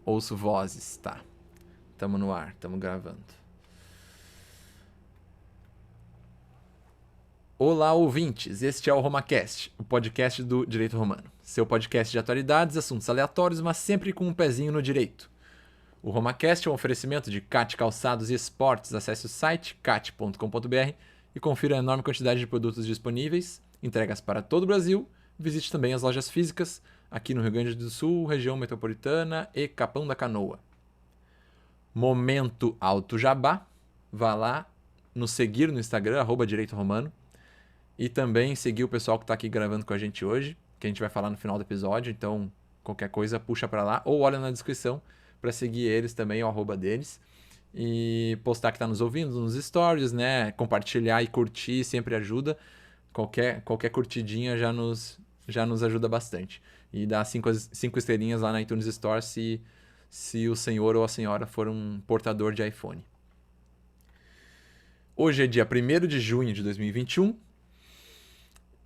Ouço vozes, tá. Tamo no ar, tamo gravando. Olá, ouvintes! Este é o RomaCast, o podcast do Direito Romano. Seu podcast de atualidades, assuntos aleatórios, mas sempre com um pezinho no direito. O RomaCast é um oferecimento de CAT Calçados e Esportes. Acesse o site cat.com.br e confira a enorme quantidade de produtos disponíveis, entregas para todo o Brasil. Visite também as lojas físicas aqui no Rio Grande do Sul, região metropolitana e Capão da Canoa. Momento Alto Jabá. Vá lá nos seguir no Instagram, @Direito Romano. E também seguir o pessoal que está aqui gravando com a gente hoje, que a gente vai falar no final do episódio. Então, qualquer coisa, puxa para lá. Ou olha na descrição para seguir eles também, o @ deles. E postar que está nos ouvindo nos stories, né? Compartilhar e curtir sempre ajuda. Qualquer curtidinha já nos ajuda bastante. E dar 5 estrelinhas lá na iTunes Store se o senhor ou a senhora for um portador de iPhone. Hoje é dia 1º de junho de 2021.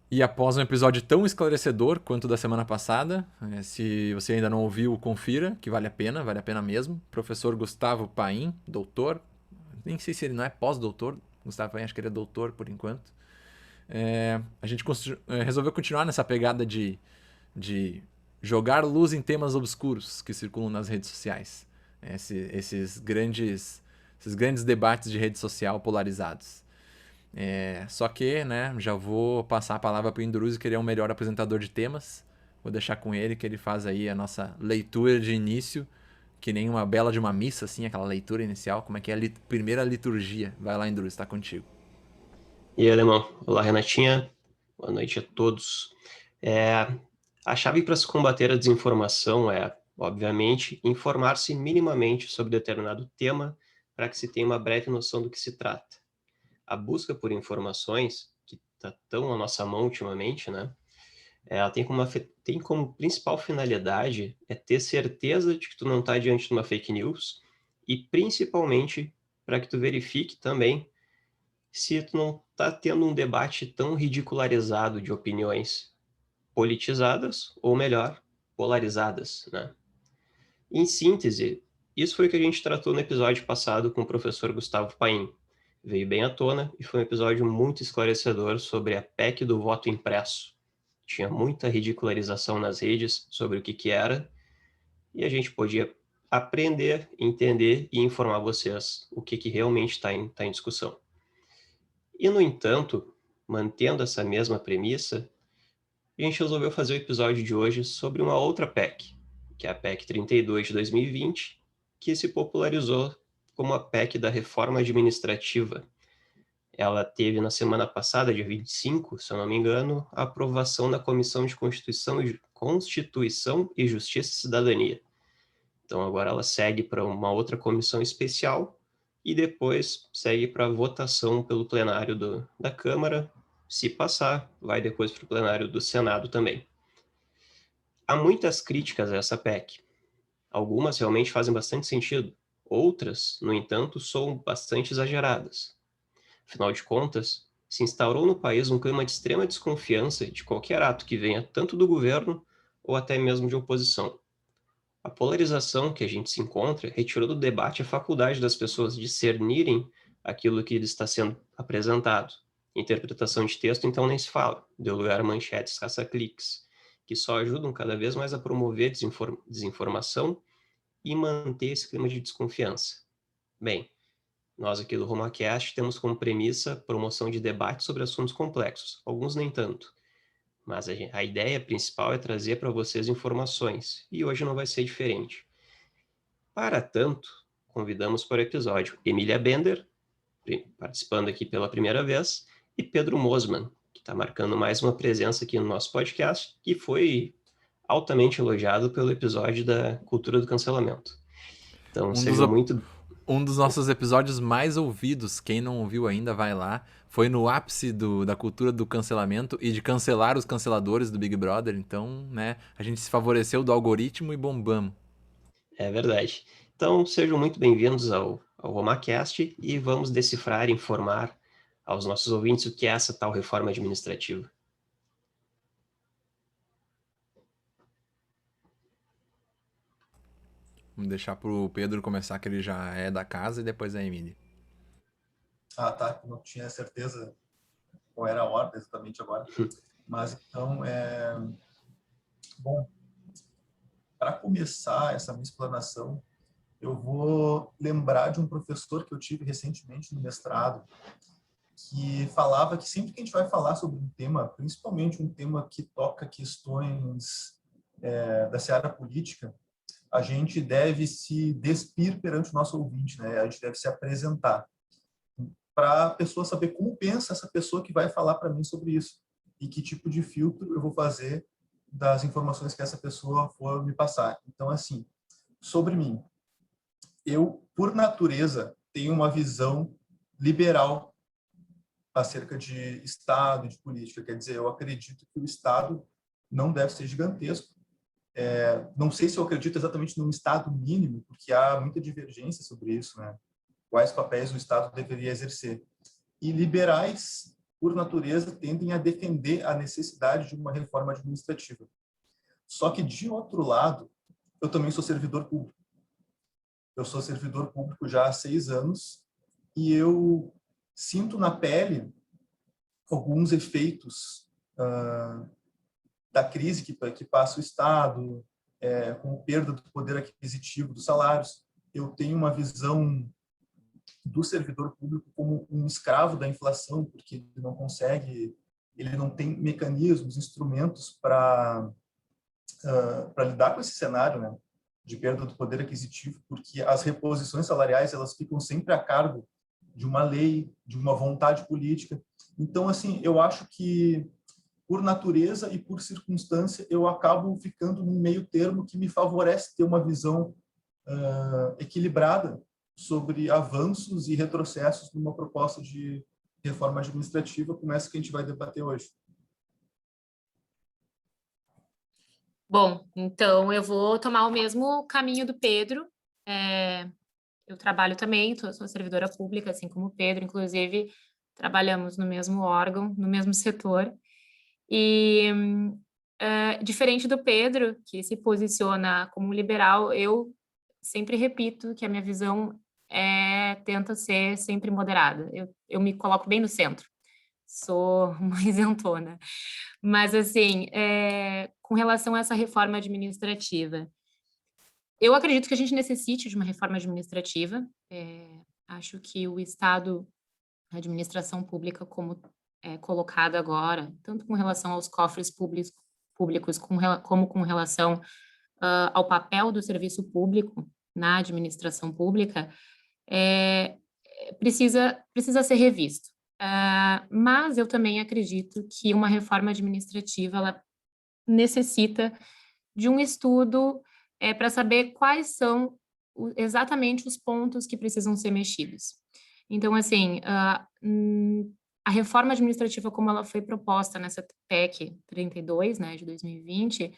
E após um episódio tão esclarecedor quanto o da semana passada, se você ainda não ouviu, confira, que vale a pena mesmo. Professor Gustavo Paim, doutor, nem sei se ele não é pós-doutor, Gustavo Paim, acho que ele é doutor por enquanto. A gente resolveu continuar nessa pegada de jogar luz em temas obscuros que circulam nas redes sociais. Esses grandes debates de rede social polarizados. Só que, né, já vou passar a palavra para o Induruzzi, que ele é o melhor apresentador de temas. Vou deixar com ele, que ele faz aí a nossa leitura de início, que nem uma bela de uma missa, assim, aquela leitura inicial. Como é que é a primeira liturgia? Vai lá, Induruzzi, está contigo. E aí, Alemão? Olá, Renatinha. Boa noite a todos. A chave para se combater a desinformação é, obviamente, informar-se minimamente sobre determinado tema para que se tenha uma breve noção do que se trata. A busca por informações, que está tão à nossa mão ultimamente, né? Ela tem como principal finalidade ter certeza de que tu não está diante de uma fake news e, principalmente, para que tu verifique também se tu não está tendo um debate tão ridicularizado de opiniões politizadas, ou melhor, polarizadas, né? Em síntese, isso foi o que a gente tratou no episódio passado com o professor Gustavo Paim. Veio bem à tona e foi um episódio muito esclarecedor sobre a PEC do voto impresso. Tinha muita ridicularização nas redes sobre o que era, e a gente podia aprender, entender e informar vocês o que realmente está em discussão. E, no entanto, mantendo essa mesma premissa, a gente resolveu fazer o episódio de hoje sobre uma outra PEC, que é a PEC 32 de 2020, que se popularizou como a PEC da reforma administrativa. Ela teve na semana passada, dia 25, se eu não me engano, a aprovação na Comissão de Constituição e Justiça e Cidadania. Então agora ela segue para uma outra comissão especial e depois segue para votação pelo plenário da Câmara. Se passar, vai depois para o plenário do Senado também. Há muitas críticas a essa PEC. Algumas realmente fazem bastante sentido. Outras, no entanto, são bastante exageradas. Afinal de contas, se instaurou no país um clima de extrema desconfiança de qualquer ato que venha tanto do governo ou até mesmo de oposição. A polarização que a gente se encontra retirou do debate a faculdade das pessoas discernirem aquilo que lhes está sendo apresentado. Interpretação de texto, então, nem se fala. Deu lugar a manchetes caça-cliques, que só ajudam cada vez mais a promover desinformação e manter esse clima de desconfiança. Bem, nós aqui do RomaCast temos como premissa a promoção de debate sobre assuntos complexos, alguns nem tanto. Mas a ideia principal é trazer para vocês informações, e hoje não vai ser diferente. Para tanto, convidamos para o episódio Emília Bender, participando aqui pela primeira vez, e Pedro Mosman, que está marcando mais uma presença aqui no nosso podcast, que foi altamente elogiado pelo episódio da cultura do cancelamento. Então, Um dos, sejam muito... um dos nossos episódios mais ouvidos, quem não ouviu ainda, vai lá. Foi no ápice da cultura do cancelamento e de cancelar os canceladores do Big Brother. Então, né, a gente se favoreceu do algoritmo e bombamos. É verdade. Então, sejam muito bem-vindos ao RomaCast e vamos decifrar e informar aos nossos ouvintes o que é essa tal reforma administrativa. Vamos deixar pro Pedro começar, que ele já é da casa, e depois a Emília. Ah, tá. Não tinha certeza qual era a ordem exatamente agora. Mas, então, bom, para começar essa minha explanação, eu vou lembrar de um professor que eu tive recentemente no mestrado, que falava que sempre que a gente vai falar sobre um tema, principalmente um tema que toca questões da seara política, a gente deve se despir perante o nosso ouvinte, né? A gente deve se apresentar para a pessoa saber como pensa essa pessoa que vai falar para mim sobre isso e que tipo de filtro eu vou fazer das informações que essa pessoa for me passar. Então, assim, sobre mim, eu, por natureza, tenho uma visão liberal acerca de Estado, de política. Quer dizer, eu acredito que o Estado não deve ser gigantesco. Não sei se eu acredito exatamente num Estado mínimo, porque há muita divergência sobre isso, né? Quais papéis o Estado deveria exercer. E liberais, por natureza, tendem a defender a necessidade de uma reforma administrativa. Só que, de outro lado, eu também sou servidor público. Eu sou servidor público já há 6 anos e eu sinto na pele alguns efeitos da crise que passa o Estado, com perda do poder aquisitivo dos salários. Eu tenho uma visão do servidor público como um escravo da inflação, porque ele não consegue, ele não tem mecanismos, instrumentos para lidar com esse cenário, né, de perda do poder aquisitivo, porque as reposições salariais elas ficam sempre a cargo de uma lei, de uma vontade política. Então, assim, eu acho que por natureza e por circunstância eu acabo ficando num meio termo que me favorece ter uma visão equilibrada sobre avanços e retrocessos numa proposta de reforma administrativa como essa que a gente vai debater hoje. Bom, então eu vou tomar o mesmo caminho do Pedro. Eu trabalho também, sou servidora pública, assim como o Pedro, inclusive trabalhamos no mesmo órgão, no mesmo setor. E diferente do Pedro, que se posiciona como liberal, eu sempre repito que a minha visão tenta ser sempre moderada. Eu me coloco bem no centro, sou uma isentona. Mas, assim, com relação a essa reforma administrativa, eu acredito que a gente necessite de uma reforma administrativa. Acho que o Estado, a administração pública, como é colocado agora, tanto com relação aos cofres públicos como com relação ao papel do serviço público na administração pública, precisa ser revisto. Mas eu também acredito que uma reforma administrativa ela necessita de um estudo para saber quais são exatamente os pontos que precisam ser mexidos. Então, assim, a reforma administrativa como ela foi proposta nessa PEC 32, né, de 2020,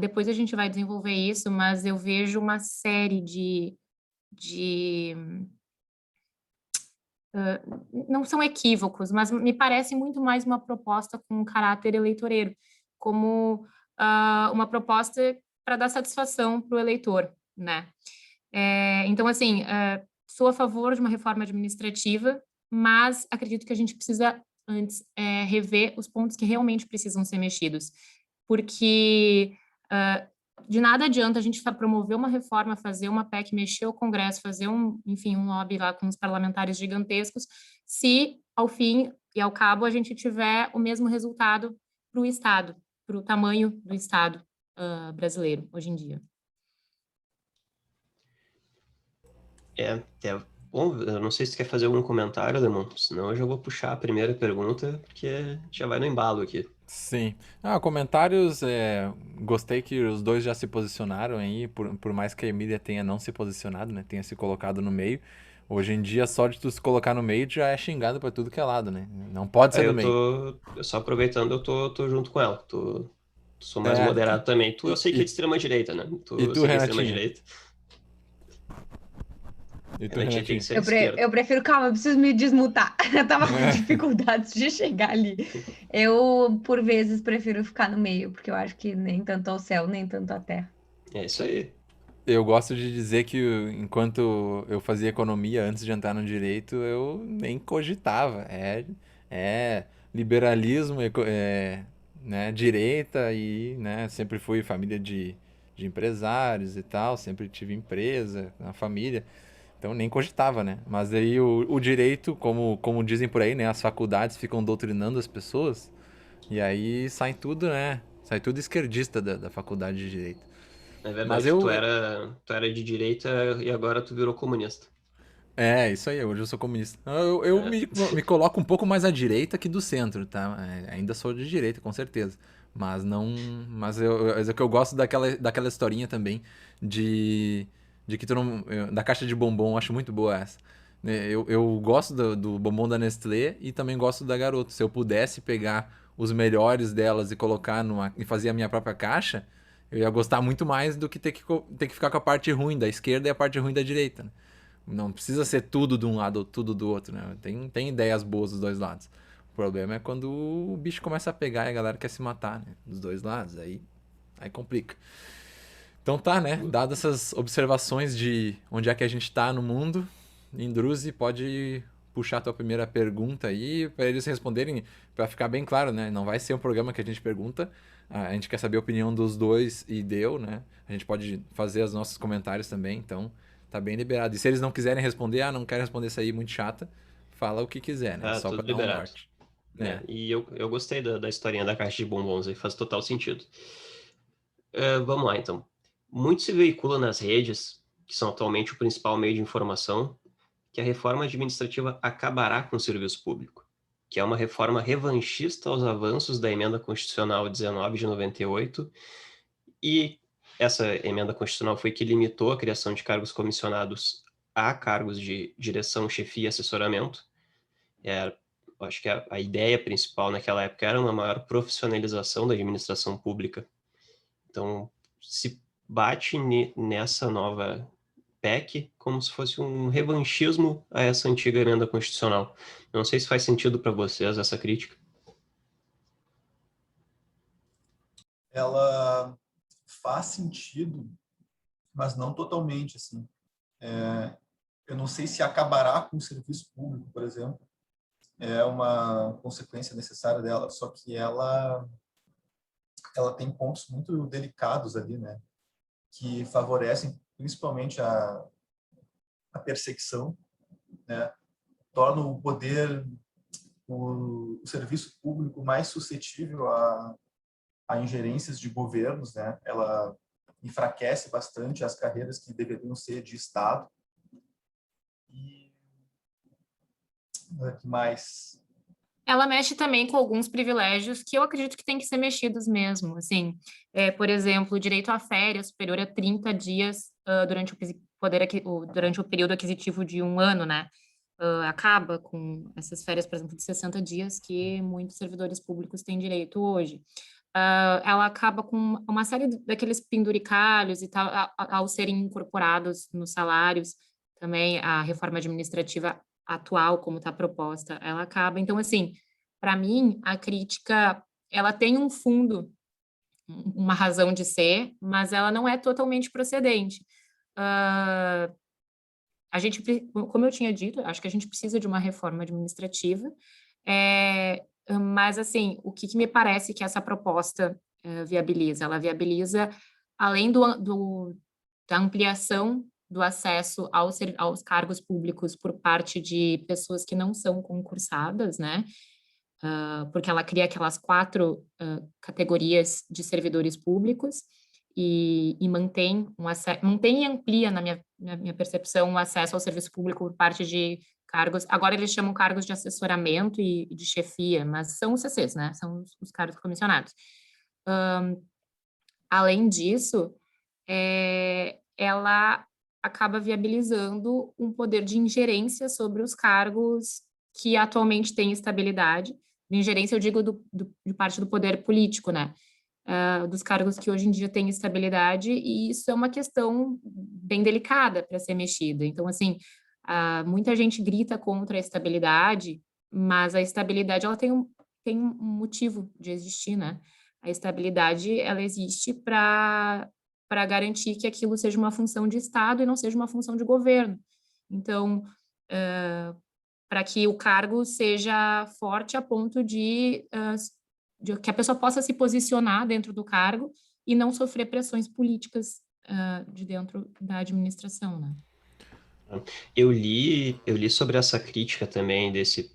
depois a gente vai desenvolver isso, mas eu vejo uma série não são equívocos, mas me parece muito mais uma proposta com um caráter eleitoreiro, como uma proposta para dar satisfação para o eleitor, né? Então, assim, sou a favor de uma reforma administrativa, mas acredito que a gente precisa antes rever os pontos que realmente precisam ser mexidos, porque de nada adianta a gente promover uma reforma, fazer uma PEC, mexer o Congresso, fazer enfim, um lobby lá com os parlamentares gigantescos, se ao fim e ao cabo a gente tiver o mesmo resultado para o Estado, para o tamanho do Estado brasileiro hoje em dia. Bom, eu não sei se tu quer fazer algum comentário, Alemão, senão eu já vou puxar a primeira pergunta, porque já vai no embalo aqui. Sim. Comentários, gostei que os dois já se posicionaram aí, por mais que a Emília tenha não se posicionado, né, tenha se colocado no meio. Hoje em dia, só de tu se colocar no meio já é xingado pra tudo que é lado, né? Não pode ser do meio. Só aproveitando, eu tô junto com ela. Sou mais moderado também. Eu sei que é de extrema-direita, né? E tu, Renatinha? Extrema-direita. E tu, Renatinha? Eu prefiro, calma, eu preciso me desmutar. Eu tava com dificuldades de chegar ali. Eu, por vezes, prefiro ficar no meio, porque eu acho que nem tanto ao céu, nem tanto à terra. É isso aí. Eu gosto de dizer que enquanto eu fazia economia antes de entrar no direito, eu nem cogitava. É liberalismo, né, direita e, né, sempre fui família de empresários e tal, sempre tive empresa na família. Então nem cogitava, né? Mas aí o direito, como dizem por aí, né, as faculdades ficam doutrinando as pessoas e aí sai tudo, né? Sai tudo esquerdista da faculdade de direito. É Mas verdade, tu era de direita e agora tu virou comunista. isso aí, hoje eu sou comunista. Eu É. me coloco um pouco mais à direita que do centro, tá? Ainda sou de direita, com certeza. Mas não. Mas é que eu gosto daquela historinha também de que tu não. Da caixa de bombom, eu acho muito boa essa. Eu gosto do bombom da Nestlé e também gosto da Garoto. Se eu pudesse pegar os melhores delas e colocar e fazer a minha própria caixa, eu ia gostar muito mais do que ter que ficar com a parte ruim da esquerda e a parte ruim da direita, né? Não precisa ser tudo de um lado ou tudo do outro, né? Tem ideias boas dos dois lados. O problema é quando o bicho começa a pegar e a galera quer se matar, né? Dos dois lados, aí complica. Então tá, né? Dadas essas observações de onde é que a gente tá no mundo, Indruzi, pode puxar a tua primeira pergunta aí para eles responderem, para ficar bem claro, né? Não vai ser um programa que a gente pergunta, a gente quer saber a opinião dos dois e deu, né? A gente pode fazer os nossos comentários também, então tá bem liberado. E se eles não quiserem responder, não quero responder isso aí muito chata, fala o que quiser, né? Ah, Só para tudo dar um liberado. norte. E eu gostei da historinha da caixa de bombons aí, faz total sentido. Vamos lá, então. Muito se veicula nas redes, que são atualmente o principal meio de informação, que a reforma administrativa acabará com o serviço público, que é uma reforma revanchista aos avanços da Emenda Constitucional 19 de 98, e essa emenda constitucional foi que limitou a criação de cargos comissionados a cargos de direção, chefia e assessoramento. Acho que a ideia principal naquela época era uma maior profissionalização da administração pública. Então, se bate nessa nova PEC como se fosse um revanchismo a essa antiga emenda constitucional. Não sei se faz sentido para vocês essa crítica. Ela faz sentido, mas não totalmente, assim. Eu não sei se acabará com o serviço público, por exemplo, é uma consequência necessária dela, só que ela tem pontos muito delicados ali, né, que favorecem principalmente a perseguição, né, torna o poder, o serviço público mais suscetível a ingerências de governos, né, ela enfraquece bastante as carreiras que deveriam ser de Estado. E o que mais? Ela mexe também com alguns privilégios que eu acredito que tem que ser mexidos mesmo, assim, por exemplo, o direito a férias superior a 30 dias durante durante o período aquisitivo de um ano, né? Acaba com essas férias, por exemplo, de 60 dias que muitos servidores públicos têm direito hoje. Ela acaba com uma série daqueles penduricalhos e tal, ao serem incorporados nos salários, também a reforma administrativa atual, como está proposta, ela acaba. Então, assim, para mim, a crítica, ela tem um fundo, uma razão de ser, mas ela não é totalmente procedente. A gente, como eu tinha dito, acho que a gente precisa de uma reforma administrativa, mas, assim, o que me parece que essa proposta viabiliza? Ela viabiliza, além da ampliação do acesso aos cargos públicos por parte de pessoas que não são concursadas, né? Porque ela cria aquelas 4 categorias de servidores públicos e mantém e amplia, na minha percepção, o acesso ao serviço público por parte de cargos. Agora eles chamam cargos de assessoramento e de chefia, mas são os CCs, né? São os cargos comissionados. Além disso, ela acaba viabilizando um poder de ingerência sobre os cargos que atualmente têm estabilidade. De ingerência, eu digo de parte do poder político, né? Dos cargos que hoje em dia têm estabilidade, e isso é uma questão bem delicada para ser mexida. Então, assim, muita gente grita contra a estabilidade, mas a estabilidade ela tem um motivo de existir, né? A estabilidade ela existe para para garantir que aquilo seja uma função de Estado e não seja uma função de governo. Então, para que o cargo seja forte a ponto de que a pessoa possa se posicionar dentro do cargo e não sofrer pressões políticas de dentro da administração, né? Eu li sobre essa crítica também desse...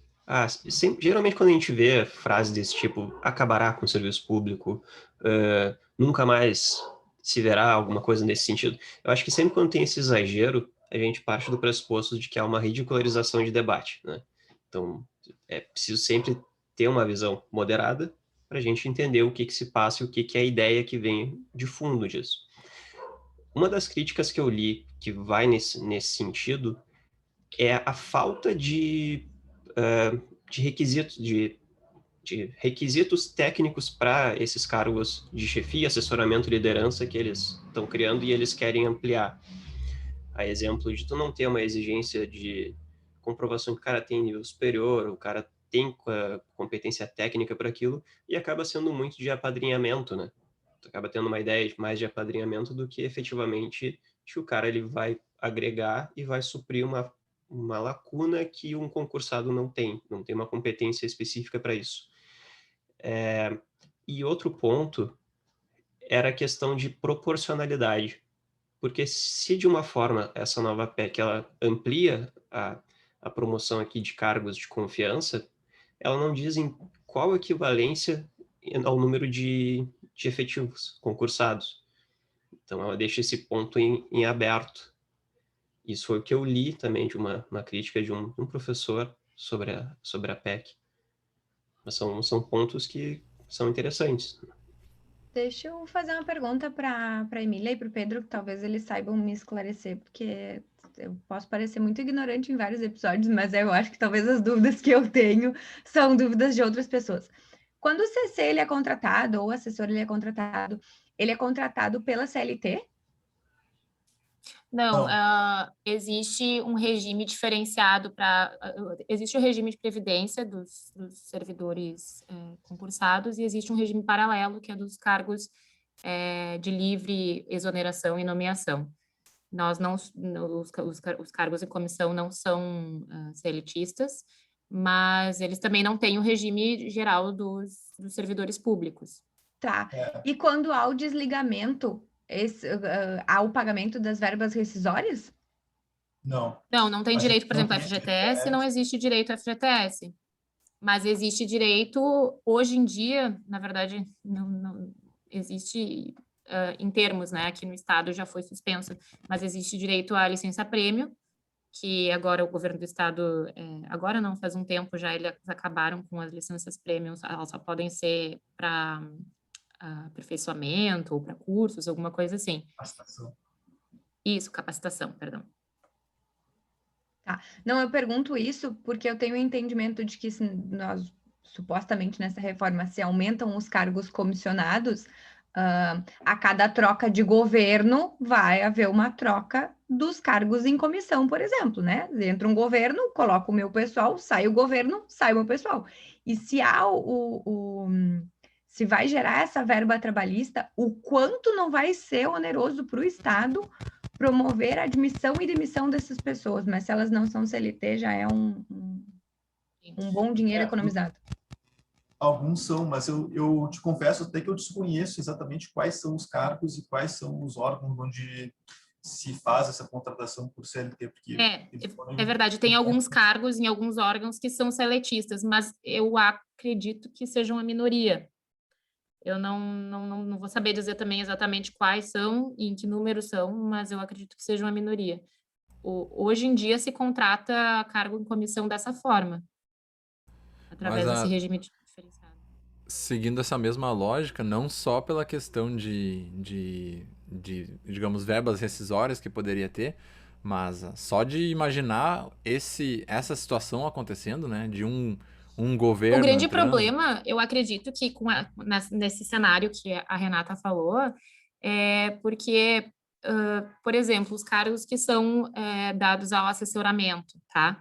geralmente quando a gente vê frases desse tipo, acabará com o serviço público, nunca mais se verá alguma coisa nesse sentido. Eu acho que sempre quando tem esse exagero, a gente parte do pressuposto de que há uma ridicularização de debate, né? Então, é preciso sempre ter uma visão moderada para a gente entender o que se passa e o que é a ideia que vem de fundo disso. Uma das críticas que eu li que vai nesse sentido é a falta de requisitos técnicos para esses cargos de chefia, assessoramento e liderança que eles estão criando e eles querem ampliar. A exemplo de tu não ter uma exigência de comprovação que o cara tem nível superior, o cara tem competência técnica para aquilo, e acaba sendo muito de apadrinhamento, né? Tu acaba tendo uma ideia mais de apadrinhamento do que efetivamente que o cara ele vai agregar e vai suprir uma lacuna que um concursado não tem uma competência específica para isso. E outro ponto era a questão de proporcionalidade, porque se de uma forma essa nova PEC ela amplia a promoção aqui de cargos de confiança, ela não diz em qual equivalência ao número de efetivos concursados. Então ela deixa esse ponto em aberto. Isso foi o que eu li também de uma crítica de um professor sobre a PEC. Mas são pontos que são interessantes. Deixa eu fazer uma pergunta para a Emília e para o Pedro, que talvez eles saibam me esclarecer, porque eu posso parecer muito ignorante em vários episódios, mas eu acho que talvez as dúvidas que eu tenho são dúvidas de outras pessoas. Quando o CC ele é contratado, ou o assessor ele é contratado pela CLT? Não, existe um regime diferenciado existe o regime de previdência dos servidores concursados e existe um regime paralelo, que é dos cargos de livre exoneração e nomeação. Os cargos em comissão não são CLTistas, mas eles também não têm o regime geral dos servidores públicos. Tá. E quando há o desligamento, há o pagamento das verbas rescisórias? Não. Não tem direito, por não exemplo, ao tem FGTS, não existe direito ao FGTS. Mas existe direito, hoje em dia, na verdade, não existe em termos, né? Aqui no estado já foi suspenso, mas existe direito à licença-prêmio, que agora o governo do estado, agora não, faz um tempo já, eles acabaram com as licenças-prêmios, elas só podem ser para aperfeiçoamento ou para cursos, alguma coisa assim. Capacitação. Isso, capacitação, perdão. Tá. Não, eu pergunto isso porque eu tenho o entendimento de que nós, supostamente nessa reforma, se aumentam os cargos comissionados, a cada troca de governo vai haver uma troca dos cargos em comissão, por exemplo, né? Entra um governo, coloca o meu pessoal, sai o governo, sai o meu pessoal. E se há se vai gerar essa verba trabalhista, o quanto não vai ser oneroso para o Estado promover a admissão e demissão dessas pessoas, mas se elas não são CLT, já é um bom dinheiro economizado. Alguns são, mas eu te confesso até que eu desconheço exatamente quais são os cargos e quais são os órgãos onde se faz essa contratação por CLT. Porque é verdade, tem alguns cargos em alguns órgãos que são seletistas, mas eu acredito que sejam a minoria. Eu não vou saber dizer também exatamente quais são e em que número são, mas eu acredito que sejam a minoria. Hoje em dia se contrata cargo em comissão dessa forma, através desse regime diferenciado. Seguindo essa mesma lógica, não só pela questão de digamos, verbas rescisórias que poderia ter, mas só de imaginar essa situação acontecendo, né, de um governo O grande entrando... problema, eu acredito que nesse cenário que a Renata falou, é porque, por exemplo, os cargos que são dados ao assessoramento, tá?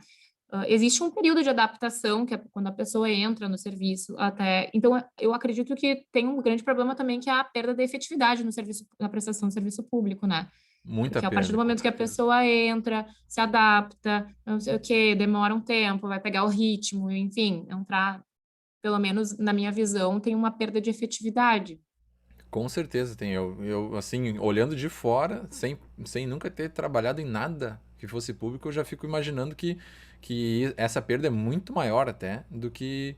existe um período de adaptação, que é quando a pessoa entra no serviço até... Então, eu acredito que tem um grande problema também, que é a perda da efetividade no serviço, na prestação de serviço público, né? Muita Porque a partir do perda. momento que a pessoa entra, se adapta, não sei o quê, demora um tempo, vai pegar o ritmo, enfim, entrar, pelo menos na minha visão, tem uma perda de efetividade. Com certeza tem. Eu, assim, olhando de fora, sem nunca ter trabalhado em nada que fosse público, eu já fico imaginando que essa perda é muito maior até do que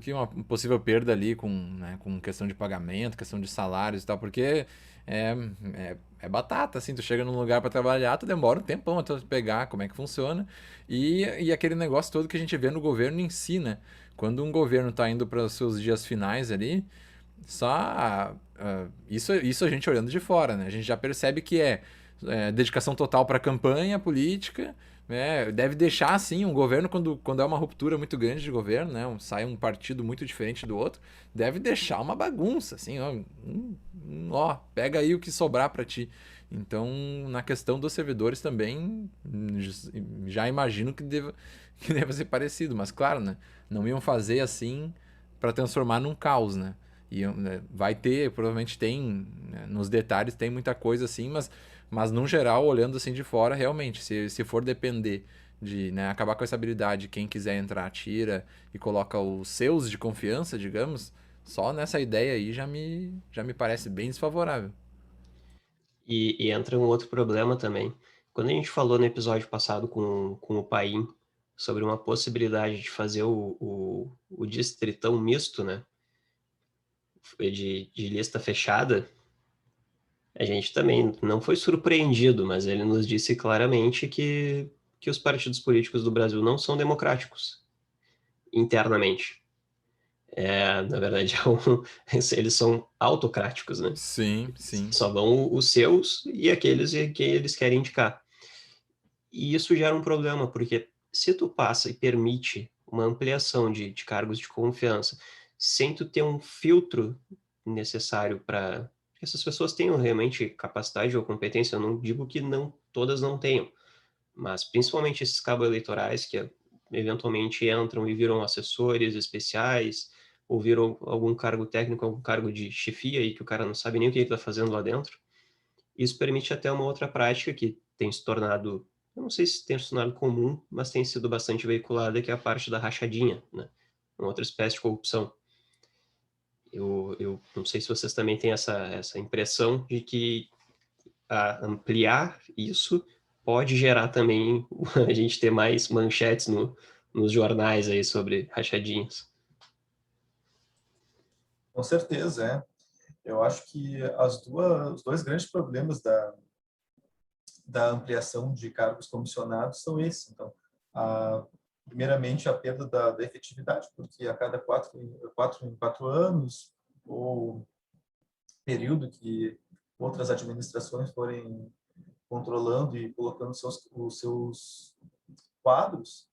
uma possível perda ali com, né, com questão de pagamento, questão de salários e tal, porque é batata, assim, tu chega num lugar para trabalhar, tu demora um tempão até tu pegar como é que funciona, e aquele negócio todo que a gente vê no governo em si, né? Quando um governo tá indo para os seus dias finais ali, só isso a gente olhando de fora, né? A gente já percebe que dedicação total para a campanha política, né? Deve deixar assim um governo quando é uma ruptura muito grande de governo, né? Sai um partido muito diferente do outro, deve deixar uma bagunça, assim, ó, pega aí o que sobrar para ti. Então, na questão dos servidores também, já imagino que deva ser parecido, mas claro, né? Não iam fazer assim para transformar num caos, né? E vai ter, provavelmente tem, né, nos detalhes tem muita coisa assim, mas no geral, olhando assim de fora, realmente, se for depender de, né, acabar com essa habilidade, quem quiser entrar, tira e coloca os seus de confiança, digamos, só nessa ideia aí já me parece bem desfavorável. E entra um outro problema também. Quando a gente falou no episódio passado com o Paim sobre uma possibilidade de fazer o distritão misto, né? De lista fechada, a gente também não foi surpreendido, mas ele nos disse claramente que os partidos políticos do Brasil não são democráticos internamente. Na verdade, eles são autocráticos, né? Sim, sim. Só vão os seus e aqueles que eles querem indicar. E isso gera um problema, porque se tu passa e permite uma ampliação de cargos de confiança, sem tu ter um filtro necessário para que essas pessoas tenham realmente capacidade ou competência, eu não digo que não todas não tenham, mas principalmente esses cabos eleitorais que eventualmente entram e viram assessores especiais, ou viram algum cargo técnico, algum cargo de chefia aí que o cara não sabe nem o que ele está fazendo lá dentro. Isso permite até uma outra prática que tem se tornado, eu não sei se tem se tornado comum, mas tem sido bastante veiculada, que é a parte da rachadinha, né? Uma outra espécie de corrupção. Eu não sei se vocês também têm essa impressão de que ampliar isso pode gerar também a gente ter mais manchetes nos jornais aí sobre rachadinhas. Com certeza, é. Eu acho que os dois grandes problemas da ampliação de cargos comissionados são esses. Então, primeiramente, a perda da efetividade, porque a cada 4 em 4 anos, ou período que outras administrações forem controlando e colocando os seus quadros,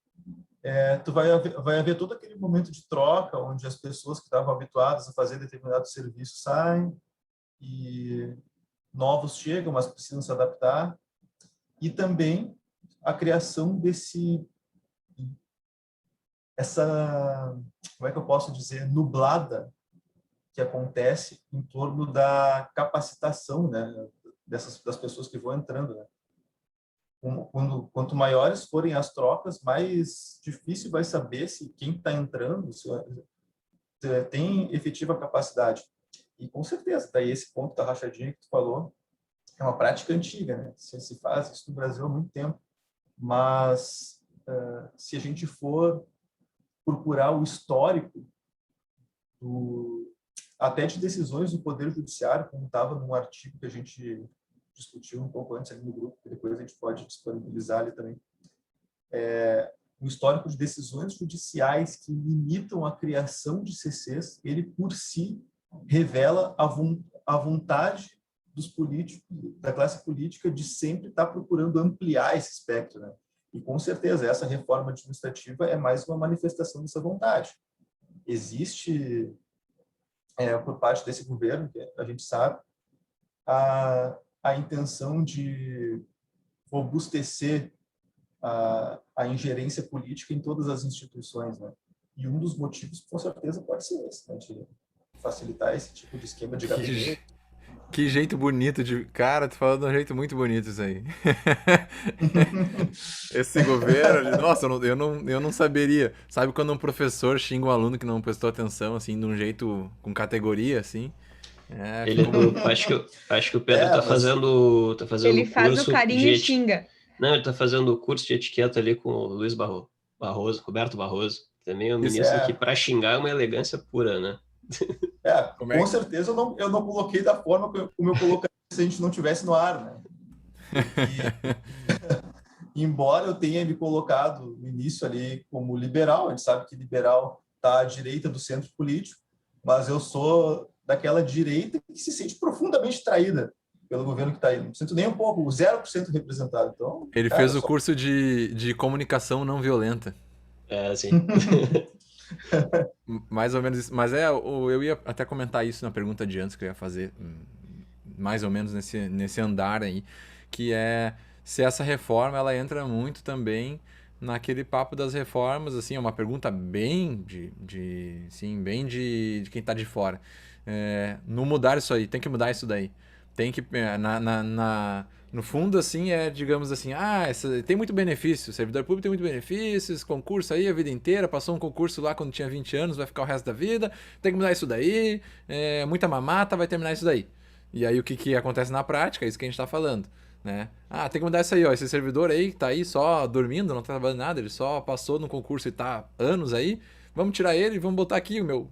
tu vai haver todo aquele momento de troca, onde as pessoas que estavam habituadas a fazer determinado serviço saem e novos chegam, mas precisam se adaptar. E também a criação como é que eu posso dizer, nublada que acontece em torno da capacitação, né, das pessoas que vão entrando, né? Quanto maiores forem as trocas, mais difícil vai saber se quem está entrando se tem efetiva capacidade. E com certeza, daí esse ponto da rachadinha que tu falou é uma prática antiga, né? Se faz isso no Brasil há muito tempo, mas se a gente for procurar o histórico até de decisões do Poder Judiciário, como estava num artigo que a gente discutiu um pouco antes ali no grupo, que depois a gente pode disponibilizar ali também, um histórico de decisões judiciais que limitam a criação de CCs, ele por si revela a vontade dos políticos, da classe política, de sempre estar procurando ampliar esse espectro, né? E com certeza essa reforma administrativa é mais uma manifestação dessa vontade. Existe, por parte desse governo, que a gente sabe, a intenção de robustecer a ingerência política em todas as instituições, né? E um dos motivos, com certeza, pode ser esse, né? De facilitar esse tipo de esquema de gabinete. Que jeito bonito de. Cara, tu falou de um jeito muito bonito isso aí. Esse governo, nossa, eu não saberia. Sabe quando um professor xinga um aluno que não prestou atenção, assim, de um jeito com categoria, assim? Ele, acho que o Pedro tá fazendo Ele faz curso o carinho e xinga. Não, ele tá fazendo o curso de etiqueta ali com o Luiz Barroso, Roberto Barroso. Também é um ministro que, para xingar, é uma elegância pura, né? Com certeza eu não coloquei da forma como eu colocaria se a gente não tivesse no ar, né? E, embora eu tenha me colocado no início ali como liberal, a gente sabe que liberal está à direita do centro político, mas eu sou daquela direita que se sente profundamente traída pelo governo que está aí. Não sinto nem um pouco, 0% representado. Então, ele fez o curso de comunicação não violenta. Sim. Mais ou menos isso. Mas eu ia até comentar isso na pergunta de antes que eu ia fazer, mais ou menos nesse andar aí, que é se essa reforma ela entra muito também naquele papo das reformas, assim, é uma pergunta bem bem de quem tá de fora. Não mudar isso aí, tem que mudar isso daí. Tem que, no fundo, assim, digamos assim, tem muito benefício, o servidor público tem muito benefício, esse concurso aí a vida inteira, passou um concurso lá quando tinha 20 anos, vai ficar o resto da vida, tem que mudar isso daí, muita mamata, vai terminar isso daí. E aí o que acontece na prática, é isso que a gente tá falando, né? Tem que mudar isso aí, ó, esse servidor aí que tá aí só dormindo, não tá trabalhando nada, ele só passou no concurso e tá anos aí, vamos tirar ele e vamos botar aqui o meu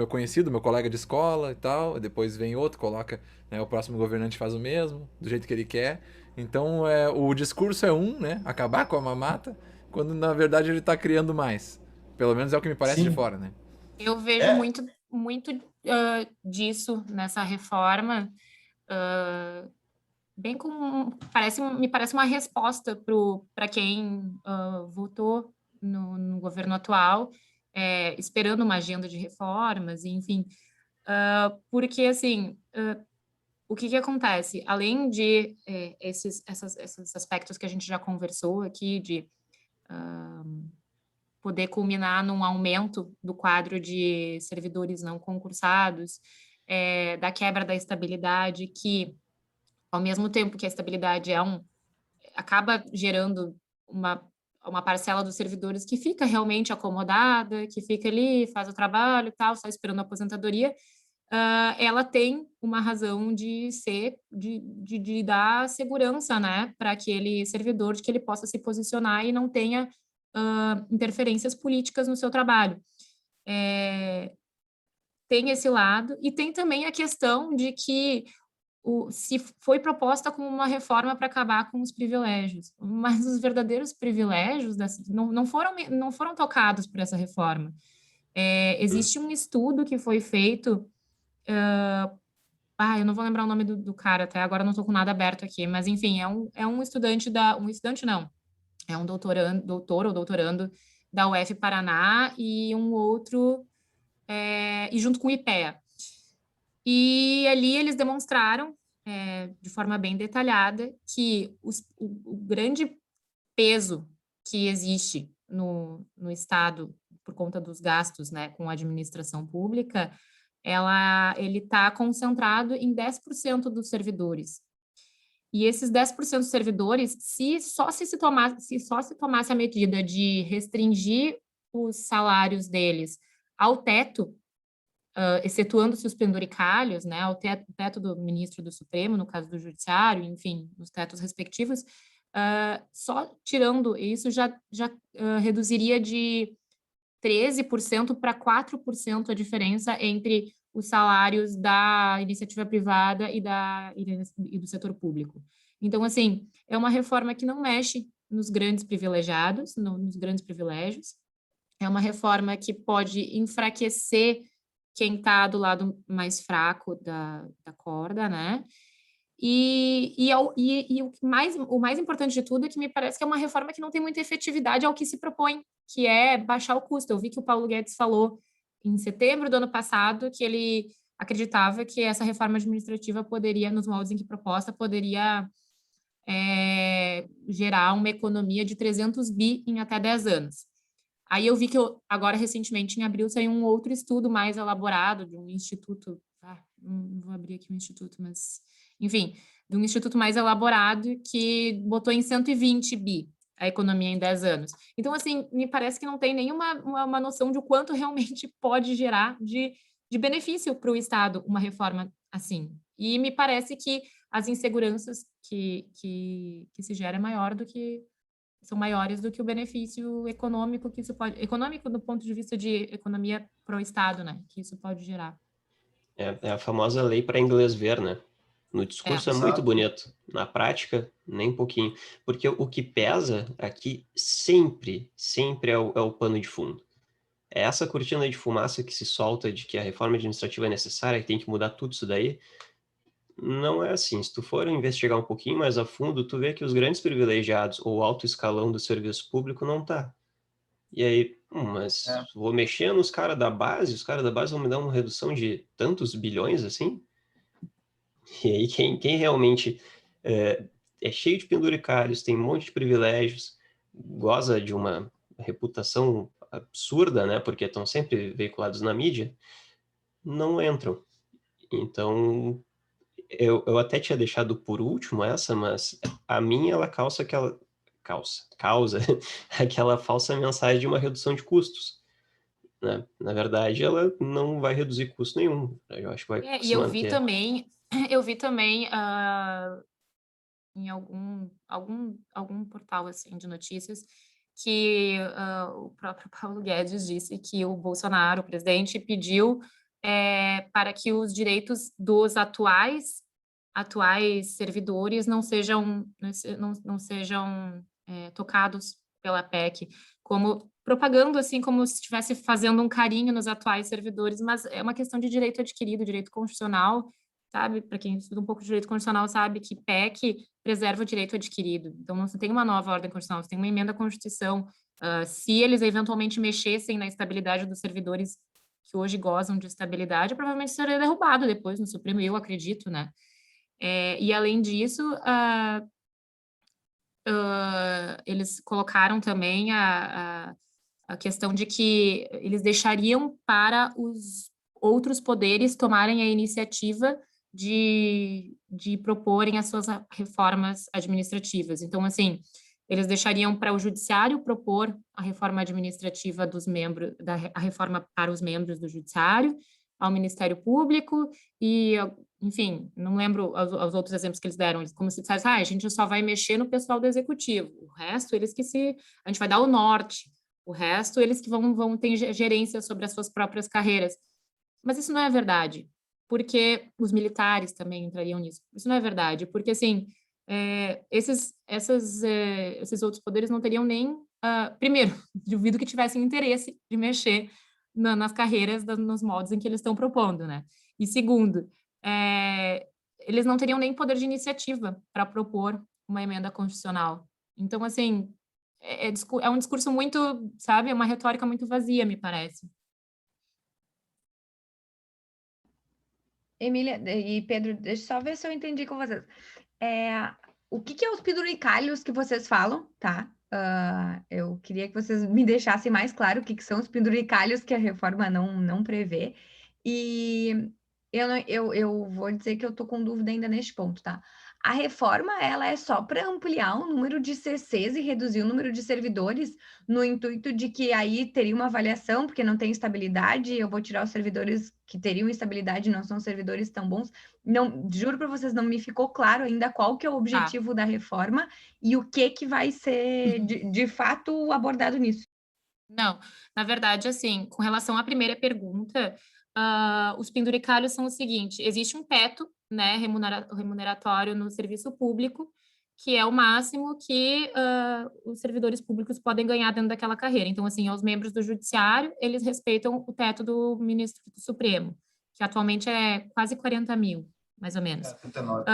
conhecido, meu colega de escola e tal, depois vem outro, coloca, né, o próximo governante faz o mesmo, do jeito que ele quer. Então, o discurso é né, acabar com a mamata, quando na verdade ele está criando mais. Pelo menos é o que me parece de fora, né? Eu vejo muito disso nessa reforma, bem como me parece uma resposta para quem votou no governo atual, esperando uma agenda de reformas, enfim, porque assim, o que acontece? Além de esses aspectos que a gente já conversou aqui, de poder culminar num aumento do quadro de servidores não concursados, da quebra da estabilidade, que, ao mesmo tempo que a estabilidade acaba gerando uma parcela dos servidores que fica realmente acomodada, que fica ali, faz o trabalho e tal, só esperando a aposentadoria, ela tem uma razão de ser, de dar segurança, né, para aquele servidor, de que ele possa se posicionar e não tenha interferências políticas no seu trabalho. Tem esse lado, e tem também a questão de que se foi proposta como uma reforma para acabar com os privilégios, mas os verdadeiros privilégios não foram tocados por essa reforma. Existe um estudo que foi feito, eu não vou lembrar o nome do cara, até agora não estou com nada aberto aqui, mas enfim, é um estudante é um doutor ou doutorando da UF Paraná e um outro, e junto com o IPEA. E ali eles demonstraram, de forma bem detalhada, que o grande peso que existe no Estado por conta dos gastos, né, com a administração pública, ele está concentrado em 10% dos servidores. E esses 10% dos servidores, se só se tomasse a medida de restringir os salários deles ao teto, excetuando-se os penduricalhos, né, ao teto do ministro do Supremo, no caso do Judiciário, enfim, os tetos respectivos, só tirando isso já reduziria de 13% para 4% a diferença entre os salários da iniciativa privada e do setor público. Então, assim, é uma reforma que não mexe nos grandes privilegiados, nos grandes privilégios, é uma reforma que pode enfraquecer quem está do lado mais fraco da corda, né? E o mais importante de tudo é que me parece que é uma reforma que não tem muita efetividade ao que se propõe, que é baixar o custo. Eu vi que o Paulo Guedes falou em setembro do ano passado que ele acreditava que essa reforma administrativa poderia, nos moldes em que proposta, poderia gerar uma economia de 300 bi em até 10 anos. Aí eu vi que agora, recentemente, em abril, saiu um outro estudo mais elaborado de um instituto, não vou abrir aqui o instituto, mas, enfim, de um instituto mais elaborado que botou em 120 bi a economia em 10 anos. Então, assim, me parece que não tem nenhuma uma noção de o quanto realmente pode gerar de benefício para o Estado uma reforma assim. E me parece que as inseguranças que se gera são maiores do que o benefício econômico que isso pode... Econômico do ponto de vista de economia para o Estado, né? Que isso pode gerar. É a famosa lei para inglês ver, né? No discurso é muito Exato. bonito, na prática, nem um pouquinho. Porque o que pesa aqui sempre é o pano de fundo. É essa cortina de fumaça que se solta de que a reforma administrativa é necessária, que tem que mudar tudo isso daí. Não é assim. Se tu for investigar um pouquinho mais a fundo, tu vê que os grandes privilegiados ou alto escalão do serviço público não tá. E aí, mas vou mexer nos caras da base, os caras da base vão me dar uma redução de tantos bilhões assim? E aí quem realmente é cheio de penduricalhos, tem um monte de privilégios, goza de uma reputação absurda, né, porque estão sempre veiculados na mídia, não entram. Então, eu até tinha deixado por último essa, mas a minha, ela causa aquela falsa mensagem de uma redução de custos, né? Na verdade, ela não vai reduzir custo nenhum. Eu acho que vai E se manter. eu vi também em algum portal assim de notícias que o próprio Paulo Guedes disse que o Bolsonaro, o presidente, pediu para que os direitos dos atuais servidores não sejam tocados pela PEC, como propagando assim como se estivesse fazendo um carinho nos atuais servidores, mas é uma questão de direito adquirido, direito constitucional, sabe? Para quem estuda um pouco de direito constitucional sabe que PEC preserva o direito adquirido. Então não se tem uma nova ordem constitucional, você tem uma emenda à Constituição. Se eles eventualmente mexessem na estabilidade dos servidores que hoje gozam de estabilidade, provavelmente seria derrubado depois no Supremo, eu acredito, né? E além disso, eles colocaram também a questão de que eles deixariam para os outros poderes tomarem a iniciativa de proporem as suas reformas administrativas. Então, assim, eles deixariam para o judiciário propor a reforma administrativa dos membros, a reforma para os membros do judiciário, ao Ministério Público e, enfim, não lembro os outros exemplos que eles deram, como se dissesse, a gente só vai mexer no pessoal do executivo, o resto eles a gente vai dar o norte, o resto eles que vão ter gerência sobre as suas próprias carreiras. Mas isso não é verdade, porque os militares também entrariam nisso. Isso não é verdade, porque, assim, esses outros poderes não teriam nem... primeiro, duvido que tivessem interesse de mexer nas carreiras, nos modos em que eles estão propondo, né? E segundo, eles não teriam nem poder de iniciativa para propor uma emenda constitucional. Então, assim, é um discurso muito, sabe, é uma retórica muito vazia, me parece. Emília e Pedro, deixa eu só ver se eu entendi com vocês. O que é os penduricalhos que vocês falam, tá? Eu queria que vocês me deixassem mais claro o que são os penduricalhos que a reforma não prevê. E eu vou dizer que eu tô com dúvida ainda neste ponto, tá? A reforma, ela é só para ampliar o número de CCs e reduzir o número de servidores, no intuito de que aí teria uma avaliação, porque não tem estabilidade, eu vou tirar os servidores que teriam estabilidade, não são servidores tão bons. Não, juro para vocês, não me ficou claro ainda qual que é o objetivo da reforma e o que vai ser, de fato, abordado nisso. Não, na verdade, assim, com relação à primeira pergunta, os penduricalhos são o seguinte: existe um teto, né, remuneratório no serviço público, que é o máximo que os servidores públicos podem ganhar dentro daquela carreira. Então, assim, aos membros do judiciário, eles respeitam o teto do ministro do Supremo, que atualmente é quase 40 mil, mais ou menos. 39.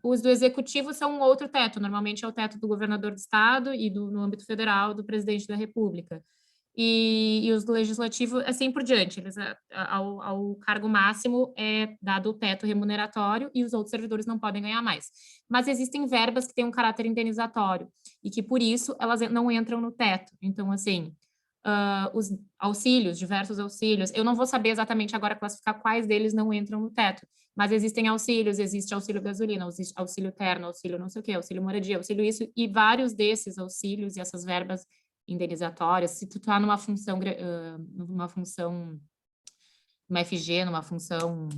Os do executivo são um outro teto, normalmente é o teto do governador do estado e no âmbito federal do presidente da República. e os do legislativo, assim por diante. Eles, ao cargo máximo é dado o teto remuneratório e os outros servidores não podem ganhar mais. Mas existem verbas que têm um caráter indenizatório e que, por isso, elas não entram no teto. Então, assim, os auxílios, diversos auxílios, eu não vou saber exatamente agora classificar quais deles não entram no teto, mas existem auxílios, existe auxílio gasolina, auxílio terno, auxílio não sei o quê, auxílio moradia, auxílio isso, e vários desses auxílios e essas verbas indenizatórias, se tu tá numa função, uma FG, numa função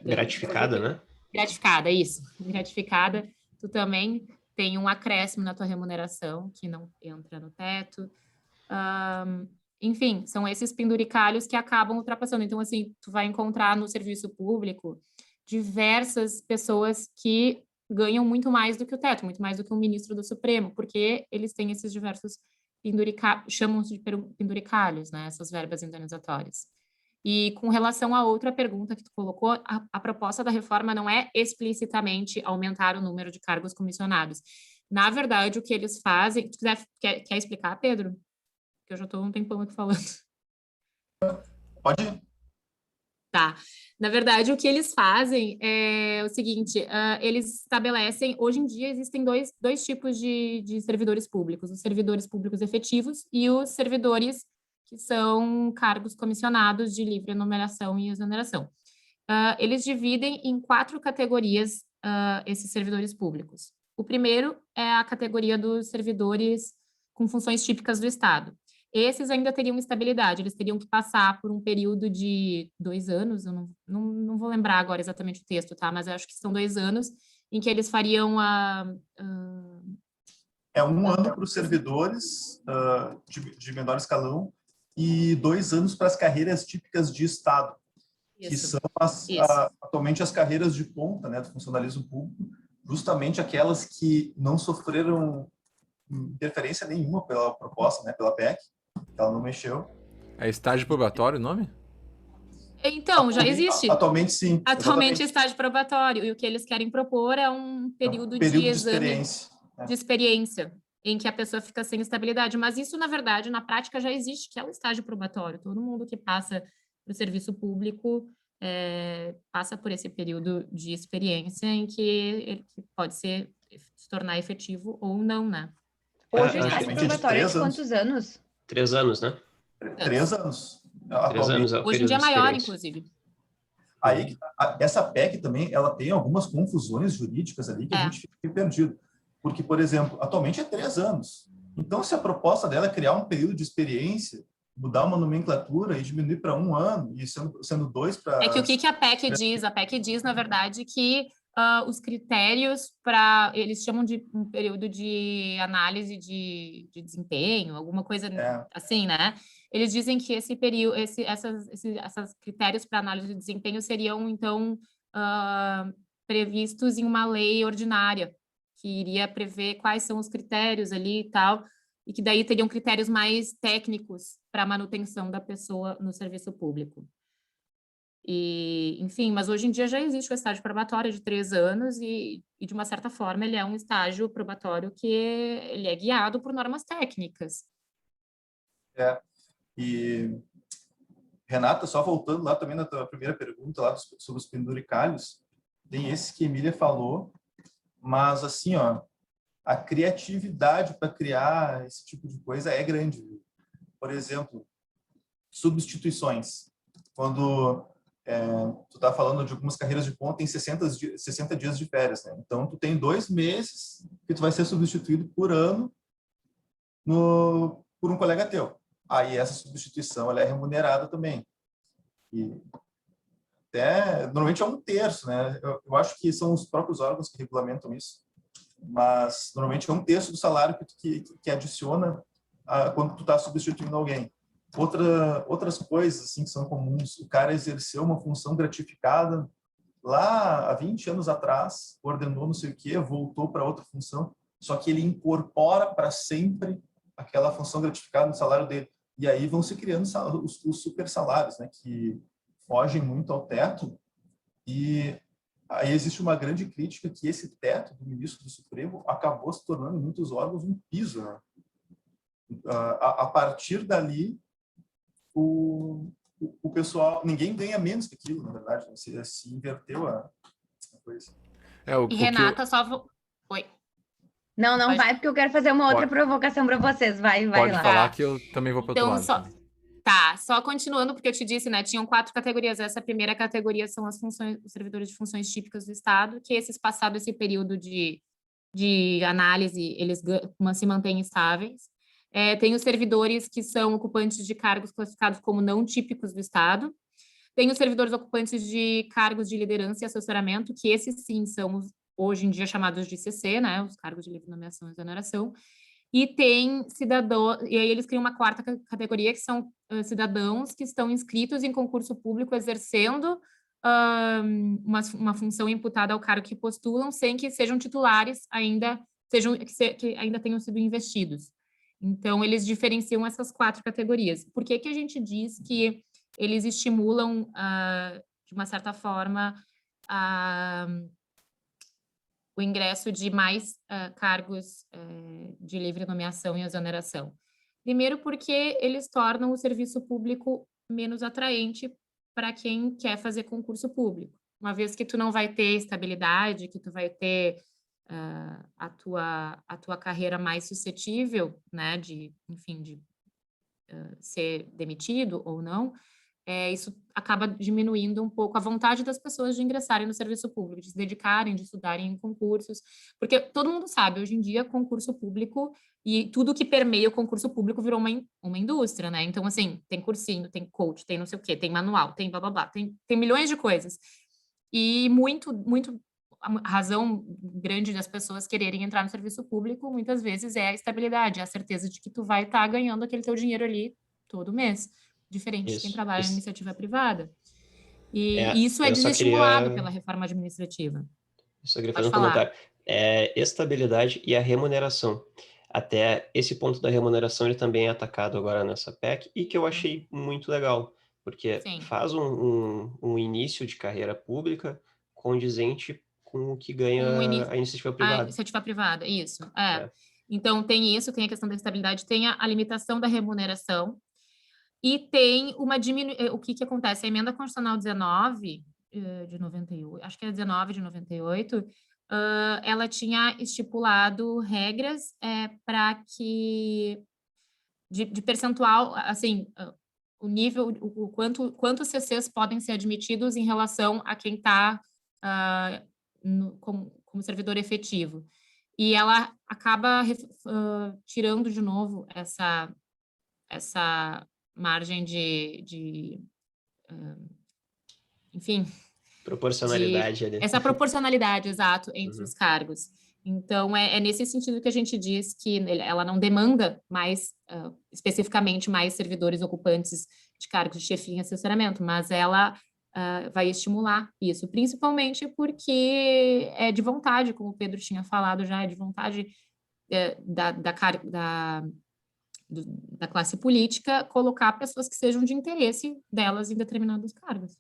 Gratificada, né? gratificada, isso, gratificada, tu também tem um acréscimo na tua remuneração, que não entra no teto. Enfim, são esses penduricalhos que acabam ultrapassando. Então, assim, tu vai encontrar no serviço público diversas pessoas que ganham muito mais do que o teto, muito mais do que um ministro do Supremo, porque eles têm esses diversos chamam-se de penduricalhos, né? Essas verbas indenizatórias. E com relação à outra pergunta que tu colocou, a proposta da reforma não é explicitamente aumentar o número de cargos comissionados. Na verdade, o que eles fazem... Tu quer explicar, Pedro? Porque eu já estou um tempão aqui falando. Pode ir. Tá. Na verdade, o que eles fazem é o seguinte, eles estabelecem... Hoje em dia, existem dois tipos de servidores públicos. Os servidores públicos efetivos e os servidores que são cargos comissionados de livre nomeação e exoneração. Eles dividem em 4 categorias esses servidores públicos. O primeiro é a categoria dos servidores com funções típicas do Estado. Esses ainda teriam estabilidade, eles teriam que passar por um período de 2 anos, eu não vou lembrar agora exatamente o texto, tá? Mas eu acho que são 2 anos em que eles fariam É 1 ano para os servidores de menor escalão e 2 anos para as carreiras típicas de Estado, que são atualmente as carreiras de ponta, né, do funcionalismo público, justamente aquelas que não sofreram interferência nenhuma pela proposta, né, pela PEC, ela não mexeu. É estágio probatório o nome? Então, já existe. Atualmente, sim. Atualmente, estágio probatório. E o que eles querem propor é um período de exame de experiência, em que a pessoa fica sem estabilidade. Mas isso, na verdade, na prática já existe, que é o estágio probatório. Todo mundo que passa para o serviço público passa por esse período de experiência em que ele pode se tornar efetivo ou não, né? Hoje o estágio probatório é de quantos anos? 3 anos, né? 3 anos. 3 anos é o Hoje em dia é maior, inclusive. Aí, essa PEC também, ela tem algumas confusões jurídicas ali que a gente fica perdido. Porque, por exemplo, atualmente é 3 anos. Então, se a proposta dela é criar um período de experiência, mudar uma nomenclatura e diminuir para 1 ano, e sendo 2 para... É que o que a PEC diz? A PEC diz, na verdade, que os critérios para... Eles chamam de um período de análise de desempenho, alguma coisa assim, né? Eles dizem que esse período, esses critérios para análise de desempenho seriam, então, previstos em uma lei ordinária, que iria prever quais são os critérios ali e tal, e que daí teriam critérios mais técnicos para a manutenção da pessoa no serviço público. E, enfim, mas hoje em dia já existe o estágio probatório de 3 anos e, de uma certa forma, ele é um estágio probatório que ele é guiado por normas técnicas. E, Renata, só voltando lá também na tua primeira pergunta lá sobre os penduricalhos, tem esse que a Emília falou, mas assim, ó, a criatividade para criar esse tipo de coisa é grande. Por exemplo, substituições. Quando tu está falando de algumas carreiras de ponta, tem 60 dias de férias, né? Então, tu tem 2 meses que tu vai ser substituído por ano por um colega teu. Aí essa substituição ela é remunerada também. E até, normalmente é 1/3, né? Eu acho que são os próprios órgãos que regulamentam isso. Mas normalmente é 1/3 do salário que adiciona quando tu está substituindo alguém. Outras coisas assim que são comuns, o cara exerceu uma função gratificada lá há 20 anos atrás, ordenou não sei o quê, voltou para outra função, só que ele incorpora para sempre aquela função gratificada no salário dele. E aí vão se criando os super salários, né, que fogem muito ao teto. E aí existe uma grande crítica que esse teto do ministro do Supremo acabou se tornando em muitos órgãos um piso, né? A partir dali, o pessoal, ninguém ganha menos que aquilo, na verdade, né? Se inverteu a coisa. E Renata, Oi. Não vai, porque eu quero fazer uma outra provocação para vocês. Vai Pode lá. falar que eu também vou para outro lado. Só continuando, porque eu te disse, né? Tinham 4 categorias. Essa primeira categoria são os servidores de funções típicas do Estado, que esses, passado esse período de análise, eles se mantêm estáveis. Tem os servidores que são ocupantes de cargos classificados como não típicos do Estado. Tem os servidores ocupantes de cargos de liderança e assessoramento, que esses sim são, hoje em dia, chamados de CC, né? Os cargos de livre nomeação e exoneração. E tem cidadãos, e aí eles criam uma 4ª categoria, que são cidadãos que estão inscritos em concurso público, exercendo uma função imputada ao cargo que postulam, sem que sejam titulares ainda, que ainda tenham sido investidos. Então, eles diferenciam essas 4 categorias. Por que a gente diz que eles estimulam, de uma certa forma, o ingresso de mais cargos de livre nomeação e exoneração? Primeiro, porque eles tornam o serviço público menos atraente para quem quer fazer concurso público. Uma vez que tu não vai ter estabilidade, que tu vai ter a tua carreira mais suscetível, né, de ser demitido ou não, isso acaba diminuindo um pouco a vontade das pessoas de ingressarem no serviço público, de se dedicarem, de estudarem em concursos, porque todo mundo sabe, hoje em dia, concurso público e tudo que permeia o concurso público virou uma indústria, né? Então, assim, tem cursinho, tem coach, tem não sei o quê, tem manual, tem blá, blá, blá, tem milhões de coisas. E a razão grande das pessoas quererem entrar no serviço público, muitas vezes, é a estabilidade, a certeza de que tu vai estar ganhando aquele teu dinheiro ali todo mês, diferente de quem trabalha em iniciativa privada. E isso é desestimulado pela reforma administrativa. Eu só queria fazer um comentário. Estabilidade e a remuneração. Até esse ponto da remuneração, ele também é atacado agora nessa PEC, e que eu achei muito legal, porque faz um início de carreira pública condizente com o que ganha a iniciativa privada. A iniciativa privada, isso. Então, tem isso, tem a questão da estabilidade, tem a limitação da remuneração, e tem uma diminuição. O que acontece? A Emenda Constitucional 19 de 98, acho que é 19 de 98, ela tinha estipulado regras para que, de percentual, assim, o nível, quantos CCs podem ser admitidos em relação a quem está como servidor efetivo. E ela acaba tirando de novo essa margem enfim... Proporcionalidade ali. Essa proporcionalidade, exato, entre os cargos. Então, é nesse sentido que a gente diz que ela não demanda mais, especificamente, mais servidores ocupantes de cargos de chefia em assessoramento, mas ela vai estimular isso, principalmente porque é de vontade, como o Pedro tinha falado já, é de vontade da classe política colocar pessoas que sejam de interesse delas em determinados cargos.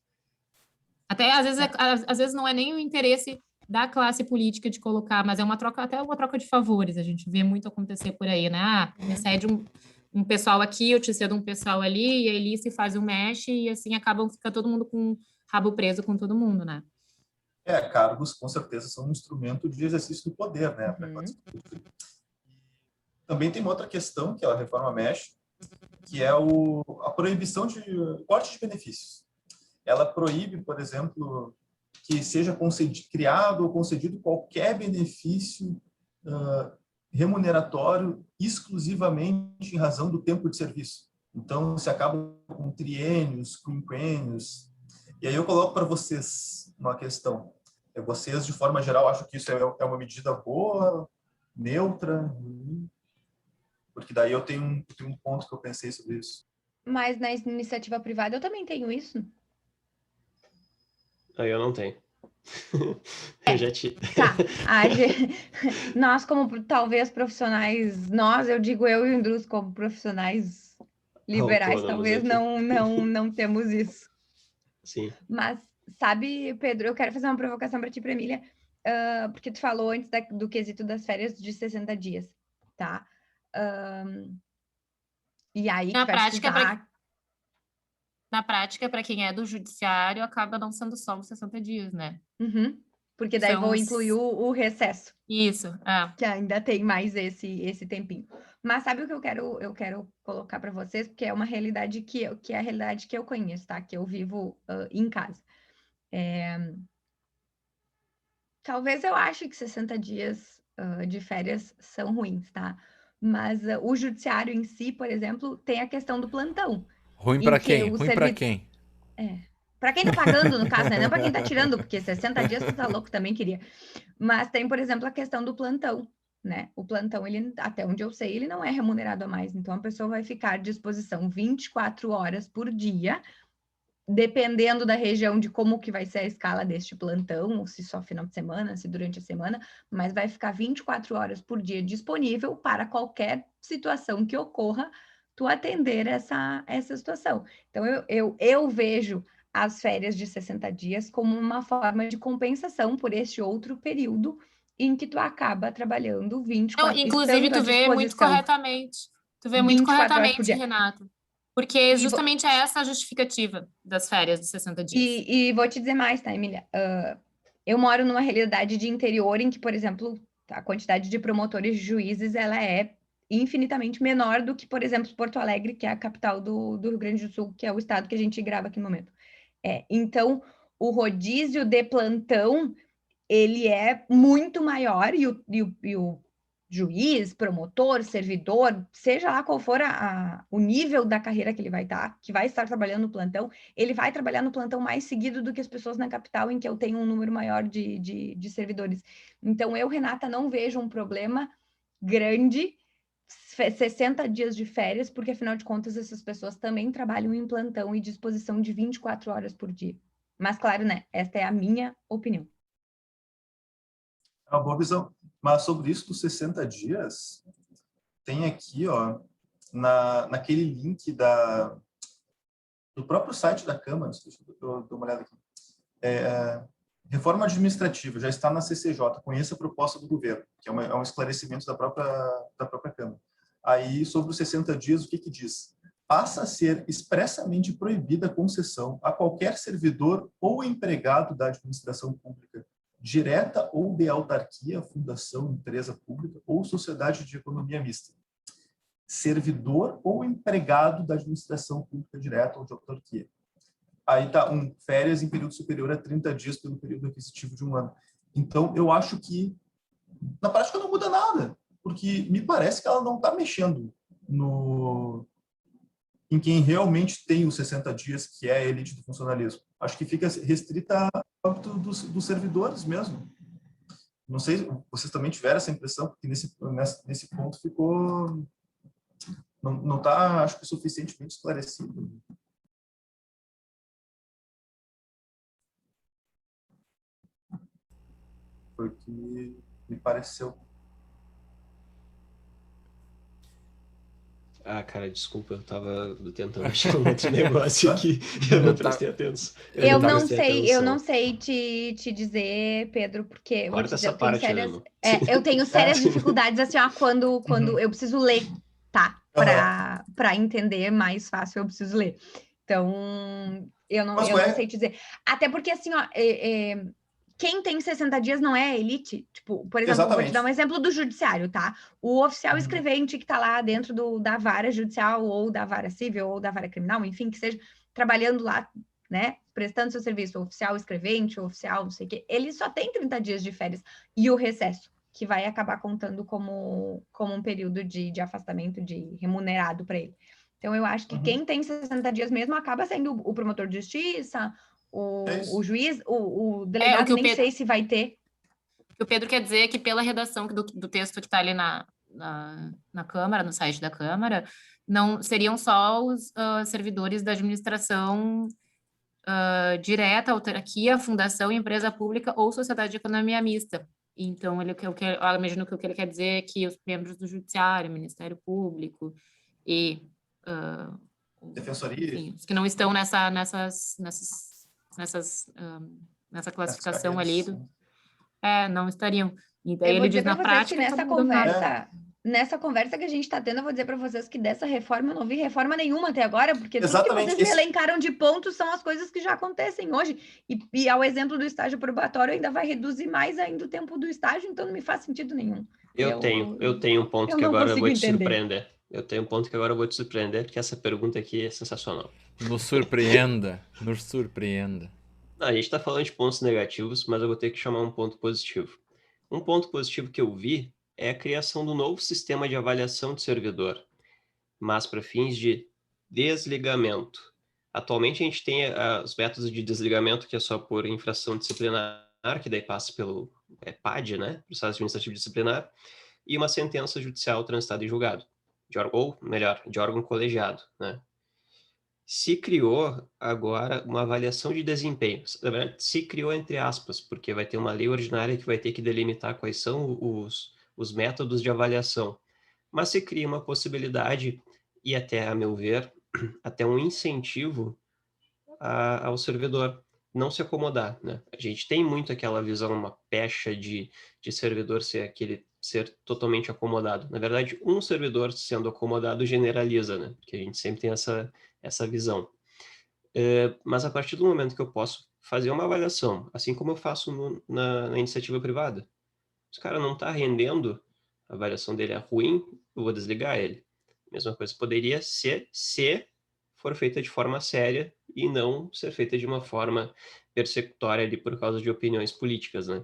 Até, às vezes não é nem o interesse da classe política de colocar, mas é até uma troca de favores, a gente vê muito acontecer por aí, né? Me cede um pessoal aqui, eu te cedo um pessoal ali, e ali se faz um mesh, e assim fica todo mundo com o rabo preso com todo mundo, né? Cargos, com certeza, são um instrumento de exercício do poder, né? Também tem uma outra questão, que é a reforma mesh, que é a proibição de corte de benefícios. Ela proíbe, por exemplo, que seja criado ou concedido qualquer benefício remuneratório exclusivamente em razão do tempo de serviço. Então, se acaba com triênios, quinquênios. E aí eu coloco para vocês uma questão. Vocês, de forma geral, acham que isso é uma medida boa, neutra? Porque daí eu tenho um ponto que eu pensei sobre isso. Mas na iniciativa privada eu também tenho isso. Eu não tenho. Eu já tive. Tá. Nós, como talvez profissionais, eu digo eu e o Indrus, como profissionais liberais, talvez não temos isso. Sim. Mas, sabe, Pedro, eu quero fazer uma provocação para ti, para Emília, porque tu falou antes do quesito das férias de 60 dias, tá? E aí Na que vai prática, precisar... Na prática, para quem é do judiciário, acaba não sendo só os 60 dias, né? Uhum, porque daí São vou os- incluir o recesso, Isso, que ainda tem mais esse tempinho. Mas sabe o que eu quero colocar para vocês? Porque é uma realidade que é a realidade que eu conheço, tá? Que eu vivo em casa. Talvez eu ache que 60 dias de férias são ruins, tá? Mas o judiciário em si, por exemplo, tem a questão do plantão, Ruim em pra que quem? o Ruim pra servidor... quem? Para quem tá pagando, no caso, né? Não para quem tá tirando, porque 60 dias tu tá louco, também queria. Mas tem, por exemplo, a questão do plantão, né? O plantão, ele, até onde eu sei, ele não é remunerado a mais. Então, a pessoa vai ficar à disposição 24 horas por dia, dependendo da região de como que vai ser a escala deste plantão, se só final de semana, se durante a semana, mas vai ficar 24 horas por dia disponível para qualquer situação que ocorra, tu atender essa situação. Então, eu vejo as férias de 60 dias como uma forma de compensação por este outro período em que tu acaba trabalhando Não, 24, inclusive, estando à tu vê muito disposição corretamente. Tu vê muito 24 horas por corretamente, dia. Renato. Porque E, justamente é essa a justificativa das férias de 60 dias. e vou te dizer mais, tá, Emília? Eu moro numa realidade de interior em que, por exemplo, a quantidade de promotores e juízes ela é infinitamente menor do que, por exemplo, Porto Alegre, que é a capital do Rio Grande do Sul, que é o estado que a gente grava aqui no momento. Então, o rodízio de plantão, ele é muito maior e o juiz, promotor, servidor, seja lá qual for o nível da carreira que ele que vai estar trabalhando no plantão, ele vai trabalhar no plantão mais seguido do que as pessoas na capital, em que eu tenho um número maior de servidores. Então, eu, Renata, não vejo um problema grande 60 dias de férias, porque afinal de contas essas pessoas também trabalham em plantão e disposição de 24 horas por dia. Mas claro, né? Esta é a minha opinião. É uma boa visão. Mas sobre isso dos 60 dias, tem aqui, ó, naquele link do próprio site da Câmara, deixa eu dar uma olhada aqui. Reforma administrativa, já está na CCJ, conheça a proposta do governo, que é um esclarecimento da própria Câmara. Aí, sobre os 60 dias, o que diz? Passa a ser expressamente proibida a concessão a qualquer servidor ou empregado da administração pública, direta ou de autarquia, fundação, empresa pública ou sociedade de economia mista. Servidor ou empregado da administração pública direta ou de autarquia. Aí está férias em período superior a 30 dias pelo período aquisitivo de um ano. Então, eu acho que, na prática, não muda nada, porque me parece que ela não está mexendo em quem realmente tem os 60 dias, que é a elite do funcionalismo. Acho que fica restrita ao âmbito dos servidores mesmo. Não sei, vocês também tiveram essa impressão, porque nesse ponto ficou... Não está, acho que, suficientemente esclarecido. Foi o que me pareceu. Ah, cara, desculpa, eu tava tentando achar um outro negócio aqui, eu não prestei atenção. Eu não sei te dizer, Pedro, porque eu vou te Corta dizer, essa parte, né? eu tenho sérias dificuldades, assim, ó, quando eu preciso ler, tá? Para entender mais fácil, eu preciso ler. Então, eu não sei te dizer. Até porque, assim, ó, quem tem 60 dias não é elite. Tipo, por exemplo, eu vou te dar um exemplo do judiciário, tá? O oficial escrevente que tá lá dentro da vara judicial, ou da vara civil, ou da vara criminal, enfim, que seja, trabalhando lá, né? Prestando seu serviço, oficial escrevente, oficial, não sei o quê, ele só tem 30 dias de férias. E o recesso, que vai acabar contando como um período de afastamento remunerado para ele. Então, eu acho que quem tem 60 dias mesmo acaba sendo o promotor de justiça, o juiz, o delegado, nem sei se vai ter. O que o Pedro quer dizer é que pela redação do texto que está ali na Câmara, no site da Câmara, não seriam só os servidores da administração direta, autarquia, fundação, empresa pública ou sociedade de economia mista. Então, eu imagino que o que ele quer dizer é que os membros do Judiciário, Ministério Público e Defensoria, enfim, os que não estão nessa classificação ali, não estariam. E daí ele diz na prática, que nessa nessa conversa que a gente está tendo, eu vou dizer para vocês que dessa reforma eu não vi reforma nenhuma até agora, porque tudo que Exatamente, vocês elencaram de pontos são as coisas que já acontecem hoje. E ao exemplo do estágio probatório, ainda vai reduzir mais ainda o tempo do estágio, então não me faz sentido nenhum. Eu tenho um ponto eu que não agora eu consigo vou te entender. surpreender. Eu tenho um ponto que agora eu vou te surpreender, porque essa pergunta aqui é sensacional. Nos surpreenda, nos surpreenda. Não, a gente está falando de pontos negativos, mas eu vou ter que chamar um ponto positivo. Um ponto positivo que eu vi é a criação do novo sistema de avaliação de servidor, mas para fins de desligamento. Atualmente a gente tem os métodos de desligamento, que é só por infração disciplinar, que daí passa pelo PAD, né, Processo Administrativo Disciplinar, e uma sentença judicial transitada em julgado, ou melhor, de órgão colegiado, né? Se criou agora uma avaliação de desempenho. Na verdade, se criou entre aspas, porque vai ter uma lei ordinária que vai ter que delimitar quais são os métodos de avaliação. Mas se cria uma possibilidade, e até, a meu ver, até um incentivo ao servidor não se acomodar, né? A gente tem muito aquela visão, uma pecha de servidor ser totalmente acomodado. Na verdade, um servidor sendo acomodado generaliza, né? Porque a gente sempre tem essa visão. Mas a partir do momento que eu posso fazer uma avaliação, assim como eu faço na iniciativa privada, se o cara não está rendendo, a avaliação dele é ruim, eu vou desligar ele. Mesma coisa poderia ser se for feita de forma séria e não ser feita de uma forma persecutória ali por causa de opiniões políticas, né?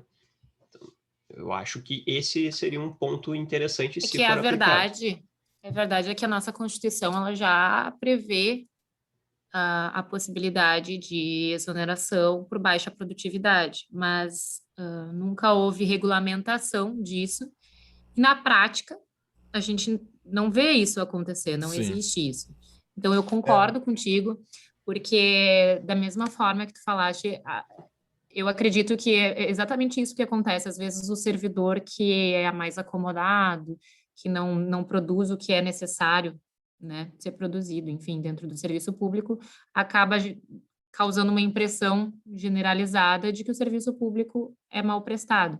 Então, eu acho que esse seria um ponto interessante se for aplicado. A verdade é que a nossa Constituição ela já prevê a possibilidade de exoneração por baixa produtividade, mas nunca houve regulamentação disso. E na prática, a gente não vê isso acontecer, não Sim. existe isso. Então, eu concordo contigo, porque da mesma forma que tu falaste, eu acredito que é exatamente isso que acontece. Às vezes, o servidor que é mais acomodado, que não produz o que é necessário, né, ser produzido, enfim, dentro do serviço público, acaba causando uma impressão generalizada de que o serviço público é mal prestado.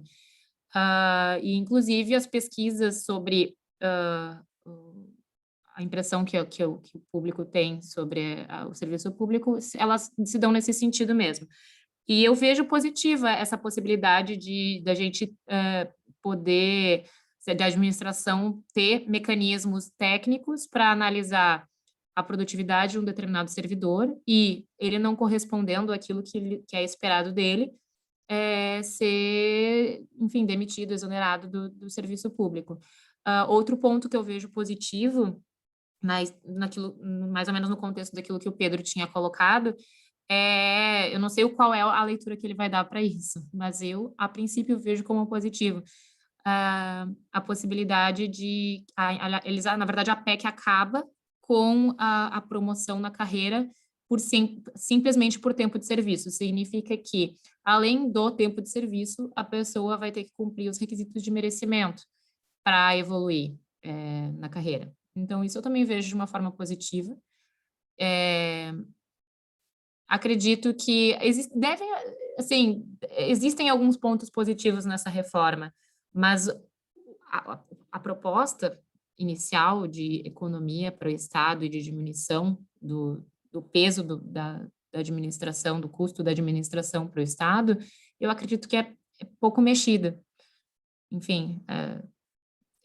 E, inclusive, as pesquisas sobre a impressão que o público tem sobre o serviço público, elas se dão nesse sentido mesmo. E eu vejo positiva essa possibilidade da gente poder, da administração, ter mecanismos técnicos para analisar a produtividade de um determinado servidor e ele não correspondendo àquilo que é esperado dele, ser, enfim, demitido, exonerado do serviço público. Outro ponto que eu vejo positivo, naquilo, mais ou menos no contexto daquilo que o Pedro tinha colocado, eu não sei qual é a leitura que ele vai dar para isso, mas eu, a princípio, vejo como positivo a possibilidade de, na verdade, a PEC acaba com a promoção na carreira simplesmente por tempo de serviço. Significa que, além do tempo de serviço, a pessoa vai ter que cumprir os requisitos de merecimento para evoluir na carreira. Então, isso eu também vejo de uma forma positiva. Acredito que existem alguns pontos positivos nessa reforma, mas a proposta inicial de economia para o Estado e de diminuição do peso da administração, do custo da administração para o Estado, eu acredito que é pouco mexida. Enfim,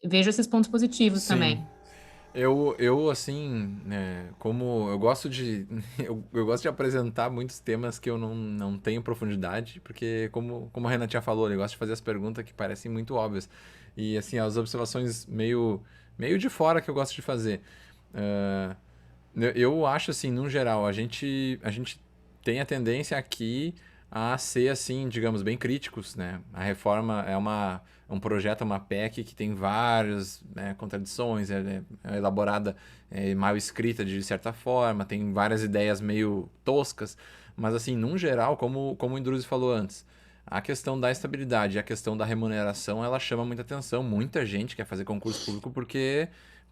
vejo esses pontos positivos também. Eu assim, como eu gosto de eu gosto de apresentar muitos temas que eu não tenho profundidade, porque como a Renatinha falou, eu gosto de fazer as perguntas que parecem muito óbvias. E assim, as observações meio de fora que eu gosto de fazer. Eu acho assim, no geral, a gente tem a tendência aqui a ser assim, digamos, bem críticos, né? A reforma é um projeto, uma PEC que tem várias contradições, é elaborada, mal escrita de certa forma, tem várias ideias meio toscas, mas assim, num geral, como o Indruzi falou antes, a questão da estabilidade e a questão da remuneração, ela chama muita atenção, muita gente quer fazer concurso público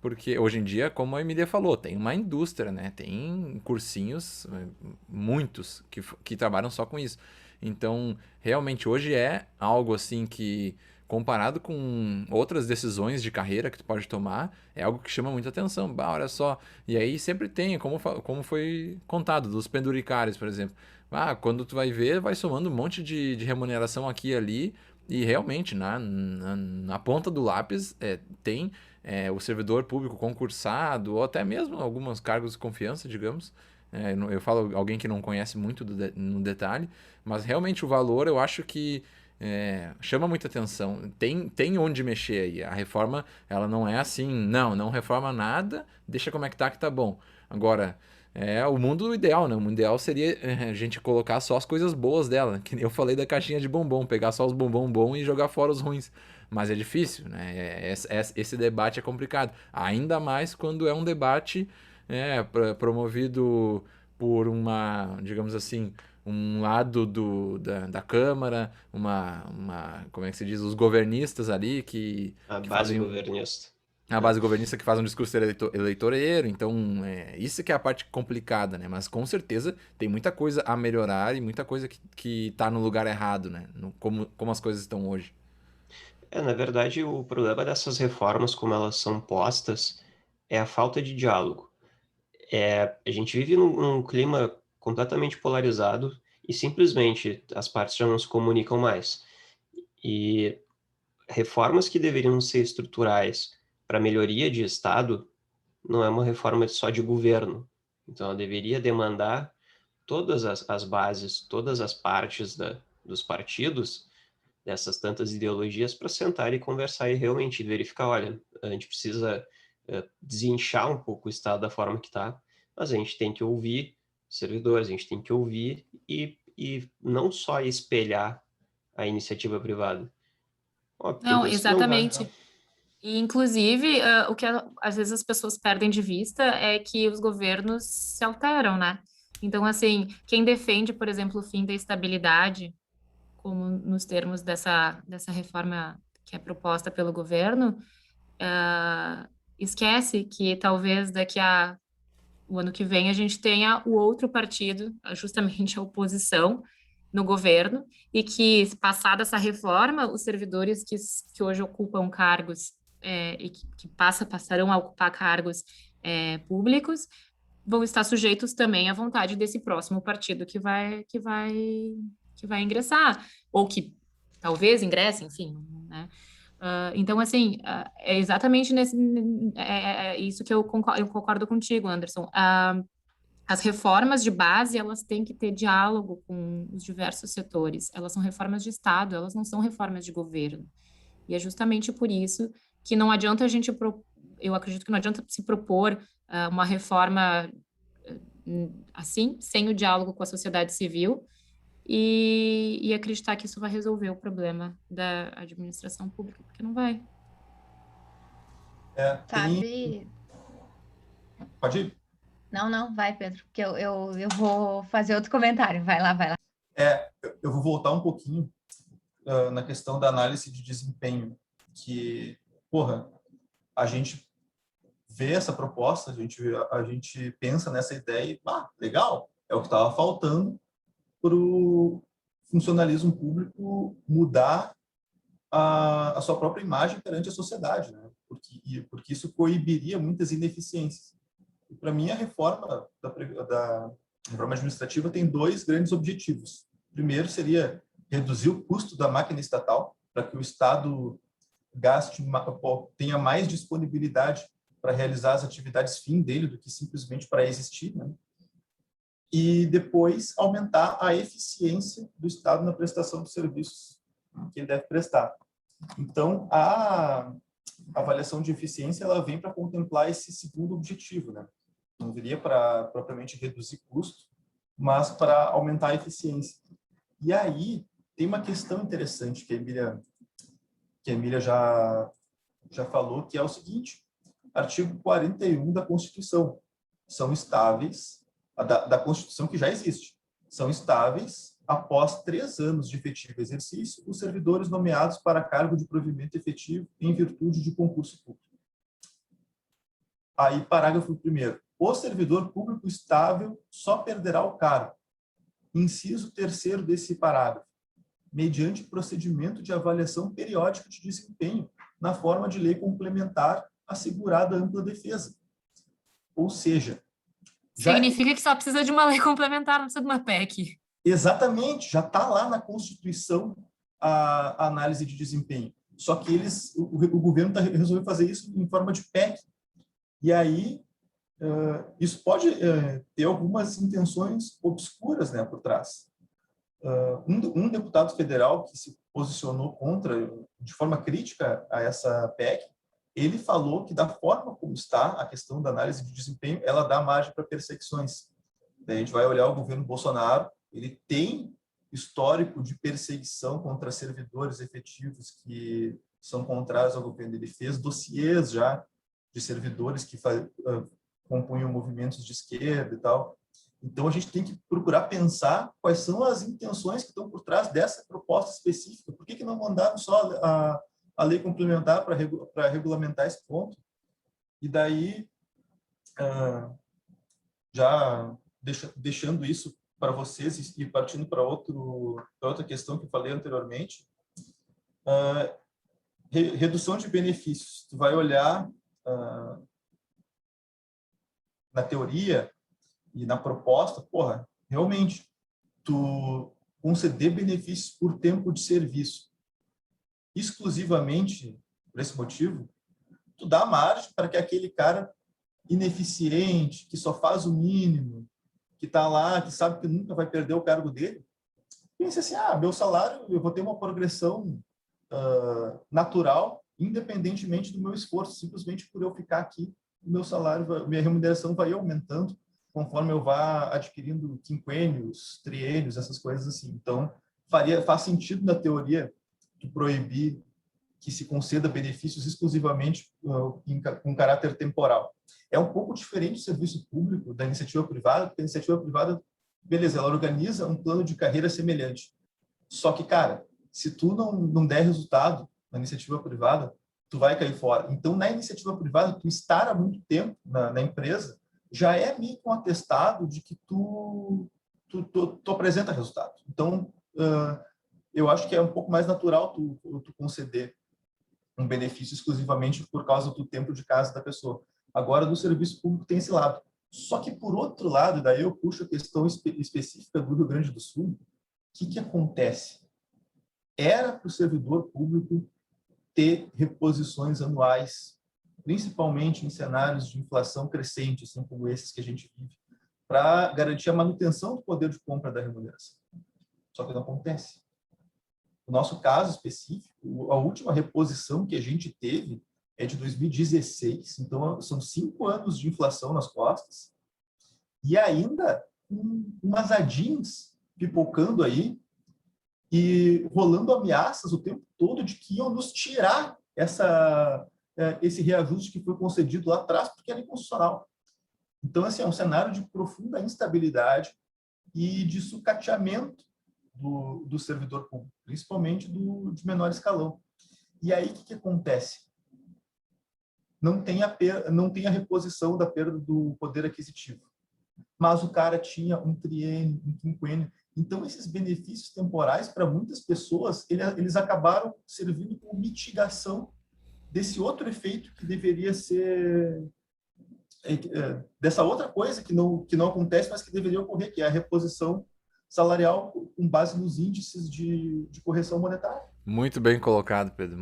porque hoje em dia, como a Emília falou, tem uma indústria, né? Tem cursinhos, muitos, que trabalham só com isso. Então, realmente, hoje é algo assim que, comparado com outras decisões de carreira que tu pode tomar, é algo que chama muita atenção. Bah, olha só. E aí sempre tem, como foi contado, dos penduricários, por exemplo. Ah, quando tu vai ver, vai somando um monte de remuneração aqui e ali, e realmente, na ponta do lápis, tem o servidor público concursado, ou até mesmo alguns cargos de confiança, digamos. Eu falo alguém que não conhece muito no detalhe, mas realmente o valor eu acho que chama muita atenção. Tem onde mexer aí. A reforma, ela não é assim, não reforma nada, deixa como é que tá bom. Agora, é o mundo ideal, né? O mundo ideal seria a gente colocar só as coisas boas dela. Que nem eu falei da caixinha de bombom, pegar só os bombom bons e jogar fora os ruins. Mas é difícil, né? Esse debate é complicado. Ainda mais quando é um debate promovido por digamos assim, um lado da Câmara, como é que se diz, os governistas ali A que base fazem governista. a base governista que faz um discurso eleitoreiro, então isso que é a parte complicada, né? Mas com certeza tem muita coisa a melhorar e muita coisa que tá no lugar errado, né? Como as coisas estão hoje. Na verdade, o problema dessas reformas, como elas são postas, é a falta de diálogo. A gente vive num clima completamente polarizado e simplesmente as partes já não se comunicam mais. E reformas que deveriam ser estruturais para melhoria de Estado não é uma reforma só de governo. Então, ela deveria demandar todas as bases, todas as partes dos partidos, dessas tantas ideologias, para sentar e conversar e realmente verificar, olha, a gente precisa desinchar um pouco o Estado da forma que está, mas a gente tem que ouvir servidores, a gente tem que ouvir e não só espelhar a iniciativa privada. Óbvio, tem Não, coisas que não vai. exatamente. E, inclusive, o que às vezes as pessoas perdem de vista é que os governos se alteram, né? Então, assim, quem defende, por exemplo, o fim da estabilidade, como nos termos dessa reforma que é proposta pelo governo, esquece que talvez daqui a o ano que vem a gente tenha o outro partido, justamente a oposição, no governo, e que, passada essa reforma, os servidores que hoje ocupam cargos e que passarão a ocupar cargos públicos vão estar sujeitos também à vontade desse próximo partido que vai ingressar, ou que talvez ingresse, enfim, né? Então, assim, é exatamente isso que eu concordo contigo, Anderson. As reformas de base, elas têm que ter diálogo com os diversos setores. Elas são reformas de Estado, elas não são reformas de governo. E é justamente por isso que não adianta eu acredito que não adianta se propor uma reforma assim, sem o diálogo com a sociedade civil, e acreditar que isso vai resolver o problema da administração pública, porque não vai. Sabe? Pode ir? Não, vai, Pedro, porque eu vou fazer outro comentário. Vai lá, vai lá. Eu vou voltar um pouquinho na questão da análise de desempenho, que, porra, a gente vê essa proposta, a gente pensa nessa ideia e, legal, é o que estava faltando para o funcionalismo público mudar a sua própria imagem perante a sociedade, né? Porque isso coibiria muitas ineficiências. E, para mim, a reforma da reforma administrativa tem dois grandes objetivos. Primeiro seria reduzir o custo da máquina estatal, para que o Estado tenha mais disponibilidade para realizar as atividades fim dele do que simplesmente para existir, né? E depois aumentar a eficiência do Estado na prestação de serviços que ele deve prestar. Então, a avaliação de eficiência ela vem para contemplar esse segundo objetivo, né? Não viria para propriamente reduzir custo, mas para aumentar a eficiência. E aí tem uma questão interessante que a Emília já falou, que é o seguinte: artigo 41 da Constituição, são estáveis, da Constituição que já existe, são estáveis após 3 anos de efetivo exercício os servidores nomeados para cargo de provimento efetivo em virtude de concurso público. Aí, parágrafo 1º. O servidor público estável só perderá o cargo. Inciso 3º desse parágrafo. mediante procedimento de avaliação periódica de desempenho, na forma de lei complementar assegurada ampla defesa. Ou seja, já Significa que só precisa de uma lei complementar, não precisa de uma PEC. exatamente, já está lá na Constituição a análise de desempenho. Só que o governo resolveu fazer isso em forma de PEC. E aí, isso pode ter algumas intenções obscuras, né, por trás. Um deputado federal que se posicionou contra, de forma crítica a essa PEC, ele falou que da forma como está a questão da análise de desempenho, ela dá margem para perseguições. Daí a gente vai olhar o governo Bolsonaro, ele tem histórico de perseguição contra servidores efetivos que são contrários ao governo. Ele fez dossiês já de servidores que compunham movimentos de esquerda e tal. Então, a gente tem que procurar pensar quais são as intenções que estão por trás dessa proposta específica. Por que não mandaram só a lei complementar para regulamentar esse ponto? E daí, já deixando isso para vocês e partindo para outra questão que eu falei anteriormente, redução de benefícios. Tu vai olhar na teoria e na proposta, realmente, tu conceder benefícios por tempo de serviço, exclusivamente por esse motivo, tu dá margem para que aquele cara ineficiente, que só faz o mínimo, que está lá, que sabe que nunca vai perder o cargo dele, pense assim, meu salário, eu vou ter uma progressão natural, independentemente do meu esforço, simplesmente por eu ficar aqui, o meu salário, minha remuneração vai aumentando conforme eu vá adquirindo quinquênios, triênios, essas coisas assim. Então, faz sentido na teoria tu proibir que se conceda benefícios exclusivamente com caráter temporal. É um pouco diferente do serviço público da iniciativa privada, porque a iniciativa privada, beleza, ela organiza um plano de carreira semelhante. Só que, cara, se tu não der resultado na iniciativa privada, tu vai cair fora. Então, na iniciativa privada, tu estar há muito tempo na empresa já é meio que um atestado de que tu apresenta resultado. Então, eu acho que é um pouco mais natural tu conceder um benefício exclusivamente por causa do tempo de casa da pessoa. Agora, do serviço público tem esse lado. Só que, por outro lado, daí eu puxo a questão específica do Rio Grande do Sul. O que acontece? Era para o servidor público ter reposições anuais, principalmente em cenários de inflação crescente, assim como esses que a gente vive, para garantir a manutenção do poder de compra da remuneração. Só que não acontece. No nosso caso específico, a última reposição que a gente teve é de 2016, então são 5 anos de inflação nas costas, e ainda umas ADINs pipocando aí, e rolando ameaças o tempo todo de que iam nos tirar esse reajuste que foi concedido lá atrás, porque era inconstitucional. Então, assim, é um cenário de profunda instabilidade e de sucateamento do servidor público, principalmente de menor escalão. E aí, o que acontece? Não tem a reposição da perda do poder aquisitivo. Mas o cara tinha um triênio, um quinquênio. Então, esses benefícios temporais, para muitas pessoas, eles acabaram servindo como mitigação desse outro efeito que deveria ser... dessa outra coisa que não acontece, mas que deveria ocorrer, que é a reposição salarial com base nos índices de correção monetária. Muito bem colocado, Pedro.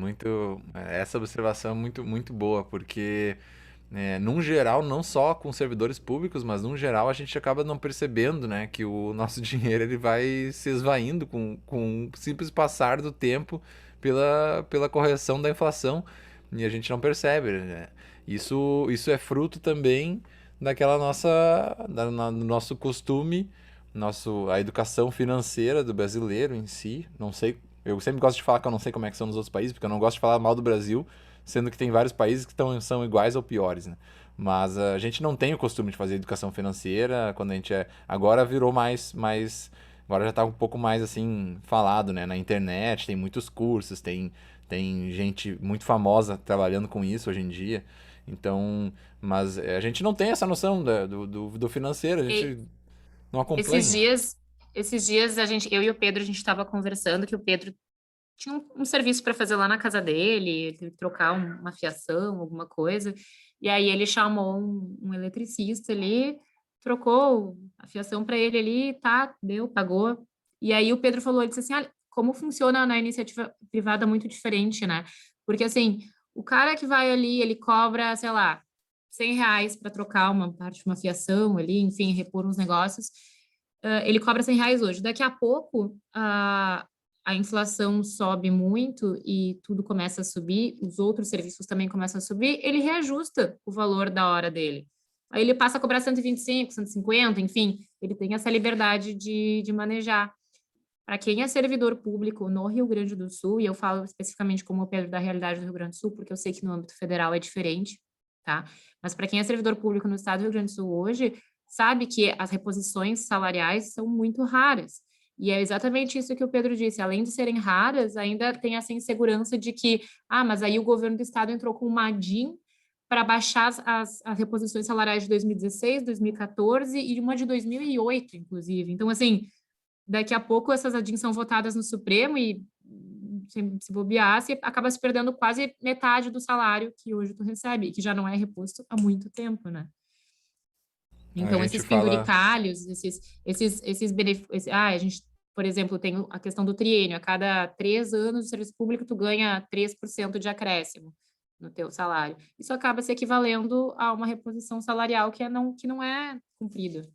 Essa observação é muito, muito boa, porque, num geral, não só com servidores públicos, mas num geral a gente acaba não percebendo, né, que o nosso dinheiro ele vai se esvaindo com o simples passar do tempo pela correção da inflação, e a gente não percebe, né? Isso é fruto também daquela do nosso costume, a educação financeira do brasileiro em si. Não sei, eu sempre gosto de falar que eu não sei como é que são nos outros países, porque eu não gosto de falar mal do Brasil, sendo que tem vários países que são iguais ou piores, né? Mas a gente não tem o costume de fazer educação financeira quando a gente agora virou mais agora já tá um pouco mais assim falado, né, na internet, tem muitos cursos, tem gente muito famosa trabalhando com isso hoje em dia. Então, mas a gente não tem essa noção do financeiro, a gente não acompanha. esses dias eu e o Pedro, a gente estava conversando que o Pedro tinha um serviço para fazer lá na casa dele, ele teve que trocar uma fiação, alguma coisa, e aí ele chamou um eletricista ali, trocou a fiação para ele ali, tá, deu, pagou. E aí o Pedro falou, ele disse assim, ah, como funciona na iniciativa privada muito diferente, né? Porque assim, o cara que vai ali, ele cobra, sei lá, R$ 100 para trocar uma parte de uma fiação ali, enfim, repor uns negócios. Ele cobra R$ 100 hoje. Daqui a pouco, a inflação sobe muito e tudo começa a subir, os outros serviços também começam a subir, ele reajusta o valor da hora dele. Aí ele passa a cobrar 125, 150, enfim, ele tem essa liberdade de manejar. Para quem é servidor público no Rio Grande do Sul, e eu falo especificamente como Pedro da realidade do Rio Grande do Sul, porque eu sei que no âmbito federal é diferente, tá? Mas para quem é servidor público no estado do Rio Grande do Sul hoje, sabe que as reposições salariais são muito raras. E é exatamente isso que o Pedro disse, além de serem raras, ainda tem essa insegurança de que, mas aí o governo do estado entrou com uma ADIM para baixar as reposições salariais de 2016, 2014 e uma de 2008, inclusive. Então, assim, daqui a pouco essas ADIMs são votadas no Supremo e se bobear, você acaba se perdendo quase metade do salário que hoje tu recebe, que já não é reposto há muito tempo, né? Então, esses penduricalhos, esses benefícios... a gente, por exemplo, tem a questão do triênio. A cada 3 anos de serviço público, tu ganha 3% de acréscimo no teu salário. Isso acaba se equivalendo a uma reposição salarial que não é cumprida.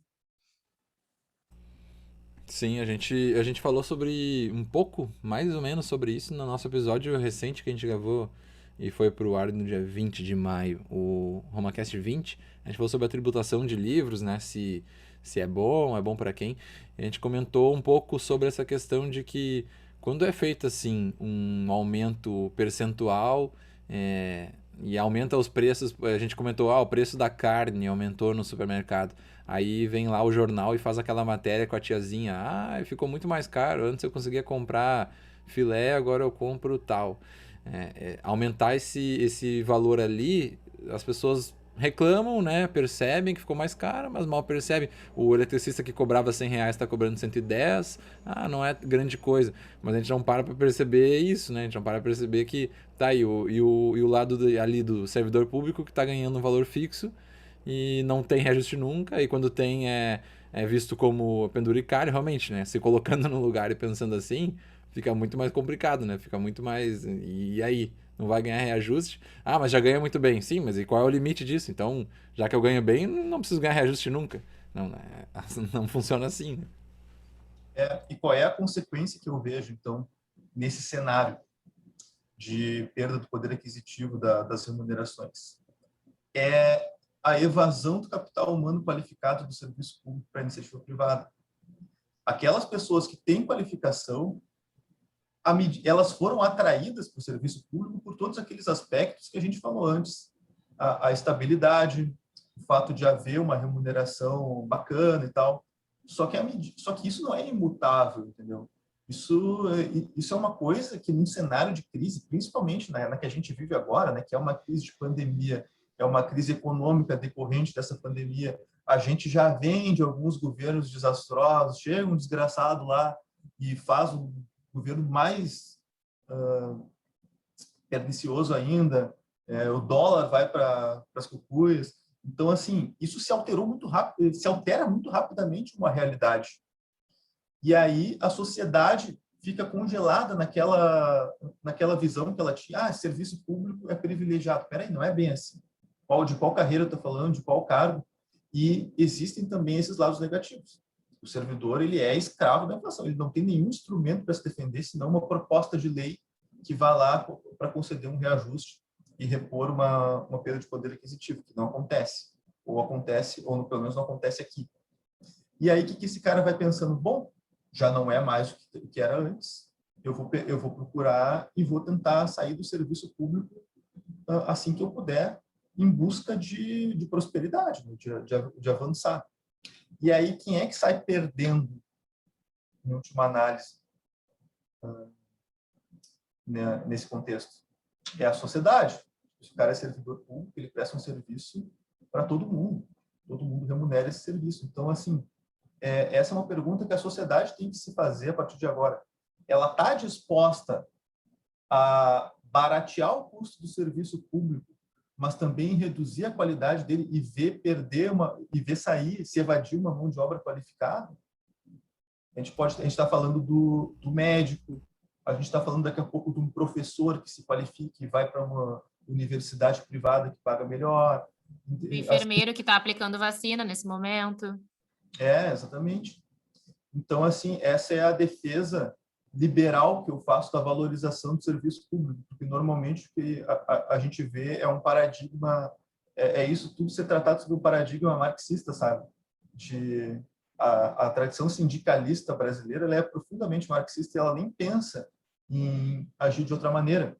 Sim, a gente falou sobre um pouco, mais ou menos, sobre isso no nosso episódio recente que a gente gravou e foi pro ar no dia 20 de maio, o RomaCast 20. A gente falou sobre a tributação de livros, né? Se é bom para quem. A gente comentou um pouco sobre essa questão de que quando é feito assim um aumento percentual e aumenta os preços, a gente comentou, o preço da carne aumentou no supermercado. Aí vem lá o jornal e faz aquela matéria com a tiazinha. Ficou muito mais caro. Antes eu conseguia comprar filé, agora eu compro tal. Aumentar esse valor ali, as pessoas reclamam, né? Percebem que ficou mais caro, mas mal percebem. O eletricista que cobrava R$ 100 está cobrando 110. Não é grande coisa. Mas a gente não para perceber isso, né? A gente não para perceber que tá aí o lado ali do servidor público que está ganhando um valor fixo e não tem reajuste nunca, e quando tem é visto como penduricário, realmente, né? Se colocando no lugar e pensando assim, fica muito mais complicado, né? Fica muito mais... E aí? Não vai ganhar reajuste? Mas já ganha muito bem. Sim, mas e qual é o limite disso? Então, já que eu ganho bem, não preciso ganhar reajuste nunca. Não funciona assim, né? E qual é a consequência que eu vejo, então, nesse cenário de perda do poder aquisitivo das remunerações? É a evasão do capital humano qualificado do serviço público para a iniciativa privada. Aquelas pessoas que têm qualificação, elas foram atraídas para o serviço público por todos aqueles aspectos que a gente falou antes. A estabilidade, o fato de haver uma remuneração bacana e tal. Só que isso não é imutável, entendeu? Isso é uma coisa que, num cenário de crise, principalmente na que a gente vive agora, né, que é uma crise de pandemia, é uma crise econômica decorrente dessa pandemia, a gente já vem de alguns governos desastrosos, chega um desgraçado lá e faz um governo mais pernicioso ainda, o dólar vai para as cucuias. Então, assim, isso se alterou muito rápido, se altera muito rapidamente uma realidade. E aí a sociedade fica congelada naquela visão que ela tinha, serviço público é privilegiado. Peraí, não é bem assim. De qual carreira eu estou falando, de qual cargo? E existem também esses lados negativos. O servidor, ele é escravo da inflação, ele não tem nenhum instrumento para se defender, senão uma proposta de lei que vá lá para conceder um reajuste e repor uma perda de poder aquisitivo, que não acontece. Ou pelo menos não acontece aqui. E aí, o que esse cara vai pensando? Bom, já não é mais o que era antes, eu vou procurar e vou tentar sair do serviço público assim que eu puder, em busca de prosperidade, né? de avançar. E aí, quem é que sai perdendo, em última análise, nesse contexto? É a sociedade. Se o cara é servidor público, ele presta um serviço para todo mundo remunera esse serviço. Então, assim, essa é uma pergunta que a sociedade tem que se fazer a partir de agora. Ela está disposta a baratear o custo do serviço público, mas também reduzir a qualidade dele e ver sair, se evadir uma mão de obra qualificada? A gente está falando do médico, a gente está falando daqui a pouco de um professor que se qualifica e vai para uma universidade privada que paga melhor. O enfermeiro que está aplicando vacina nesse momento. Exatamente. Então, assim, essa é a defesa liberal que eu faço da valorização do serviço público, porque normalmente o que a gente vê é um paradigma, isso tudo ser tratado sob um paradigma marxista, sabe? A tradição sindicalista brasileira, ela é profundamente marxista e ela nem pensa em agir de outra maneira.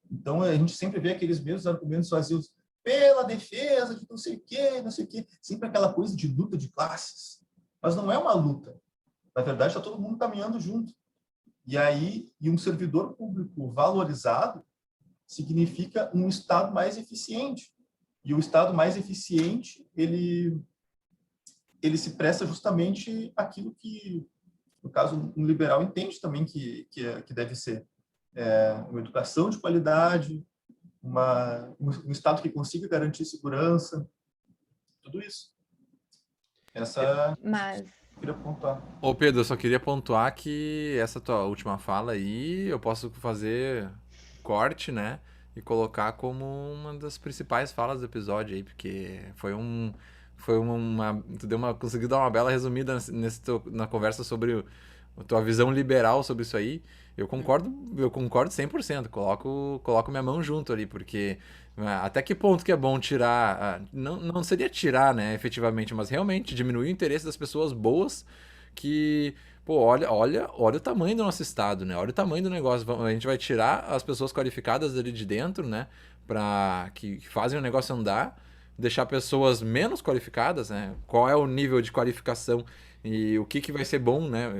Então, a gente sempre vê aqueles mesmos argumentos vazios pela defesa de não sei o quê, sempre aquela coisa de luta de classes. Mas não é uma luta. Na verdade, está todo mundo caminhando junto. E um servidor público valorizado significa um Estado mais eficiente. E o Estado mais eficiente, ele se presta justamente aquilo que, no caso, um liberal entende também que deve ser. Uma educação de qualidade, um Estado que consiga garantir segurança, tudo isso. Mas... Eu queria pontuar. Ô Pedro, eu só queria pontuar que essa tua última fala aí, eu posso fazer corte, né? E colocar como uma das principais falas do episódio aí, porque conseguiu dar uma bela resumida na conversa sobre a tua visão liberal sobre isso aí. Eu concordo 100%, coloco minha mão junto ali, porque até que ponto que é bom tirar, não seria tirar, né, efetivamente, mas realmente diminuir o interesse das pessoas boas que, pô, olha o tamanho do nosso estado, né, olha o tamanho do negócio, a gente vai tirar as pessoas qualificadas ali de dentro, né, que fazem o negócio andar, deixar pessoas menos qualificadas, né, qual é o nível de qualificação e o que vai ser bom, né?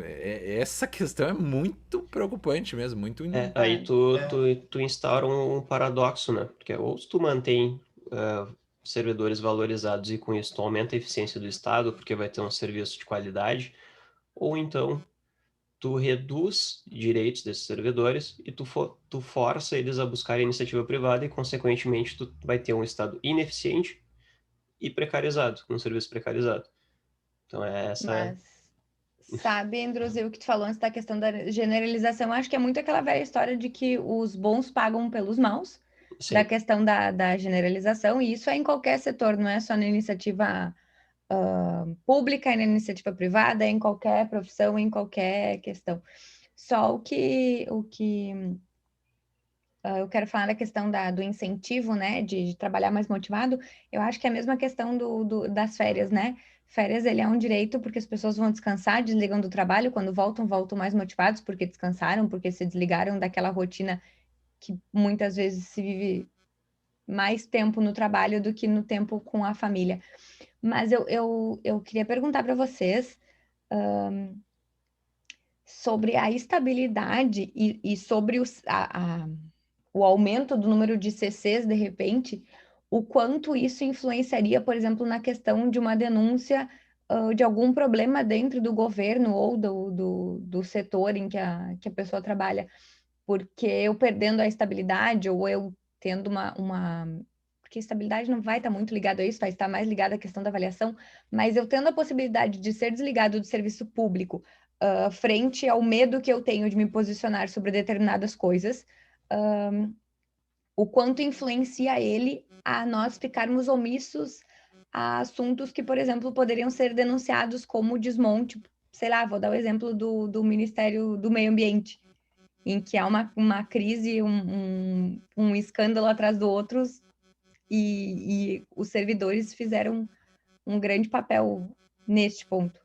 Essa questão é muito preocupante mesmo, muito... Aí tu instaura um paradoxo, né? Porque ou tu mantém servidores valorizados e com isso tu aumenta a eficiência do Estado, porque vai ter um serviço de qualidade, ou então tu reduz direitos desses servidores e tu força eles a buscar a iniciativa privada e, consequentemente, tu vai ter um Estado ineficiente e precarizado, com um serviço precarizado. Então, Mas, sabe, Androzil, o que tu falou antes da questão da generalização, acho que é muito aquela velha história de que os bons pagam pelos maus, Sim. da questão da generalização, e isso é em qualquer setor, não é só na iniciativa pública, é na iniciativa privada, é em qualquer profissão, em qualquer questão. Só o que eu quero falar da questão do incentivo, né, de trabalhar mais motivado, eu acho que é a mesma questão das férias, né? Férias, ele é um direito porque as pessoas vão descansar, desligam do trabalho, quando voltam mais motivados porque descansaram, porque se desligaram daquela rotina que muitas vezes se vive mais tempo no trabalho do que no tempo com a família. Mas eu queria perguntar para vocês sobre a estabilidade e sobre o aumento do número de CCs, de repente, o quanto isso influenciaria, por exemplo, na questão de uma denúncia de algum problema dentro do governo ou do setor em que a pessoa trabalha. Porque eu perdendo a estabilidade ou eu tendo porque a estabilidade não vai estar muito ligada a isso, vai estar mais ligada à questão da avaliação, mas eu tendo a possibilidade de ser desligado do serviço público frente ao medo que eu tenho de me posicionar sobre determinadas coisas, o quanto influencia ele a nós ficarmos omissos a assuntos que, por exemplo, poderiam ser denunciados como desmonte, sei lá, vou dar o exemplo do Ministério do Meio Ambiente, em que há uma crise, um escândalo atrás do outro, e os servidores fizeram um grande papel neste ponto.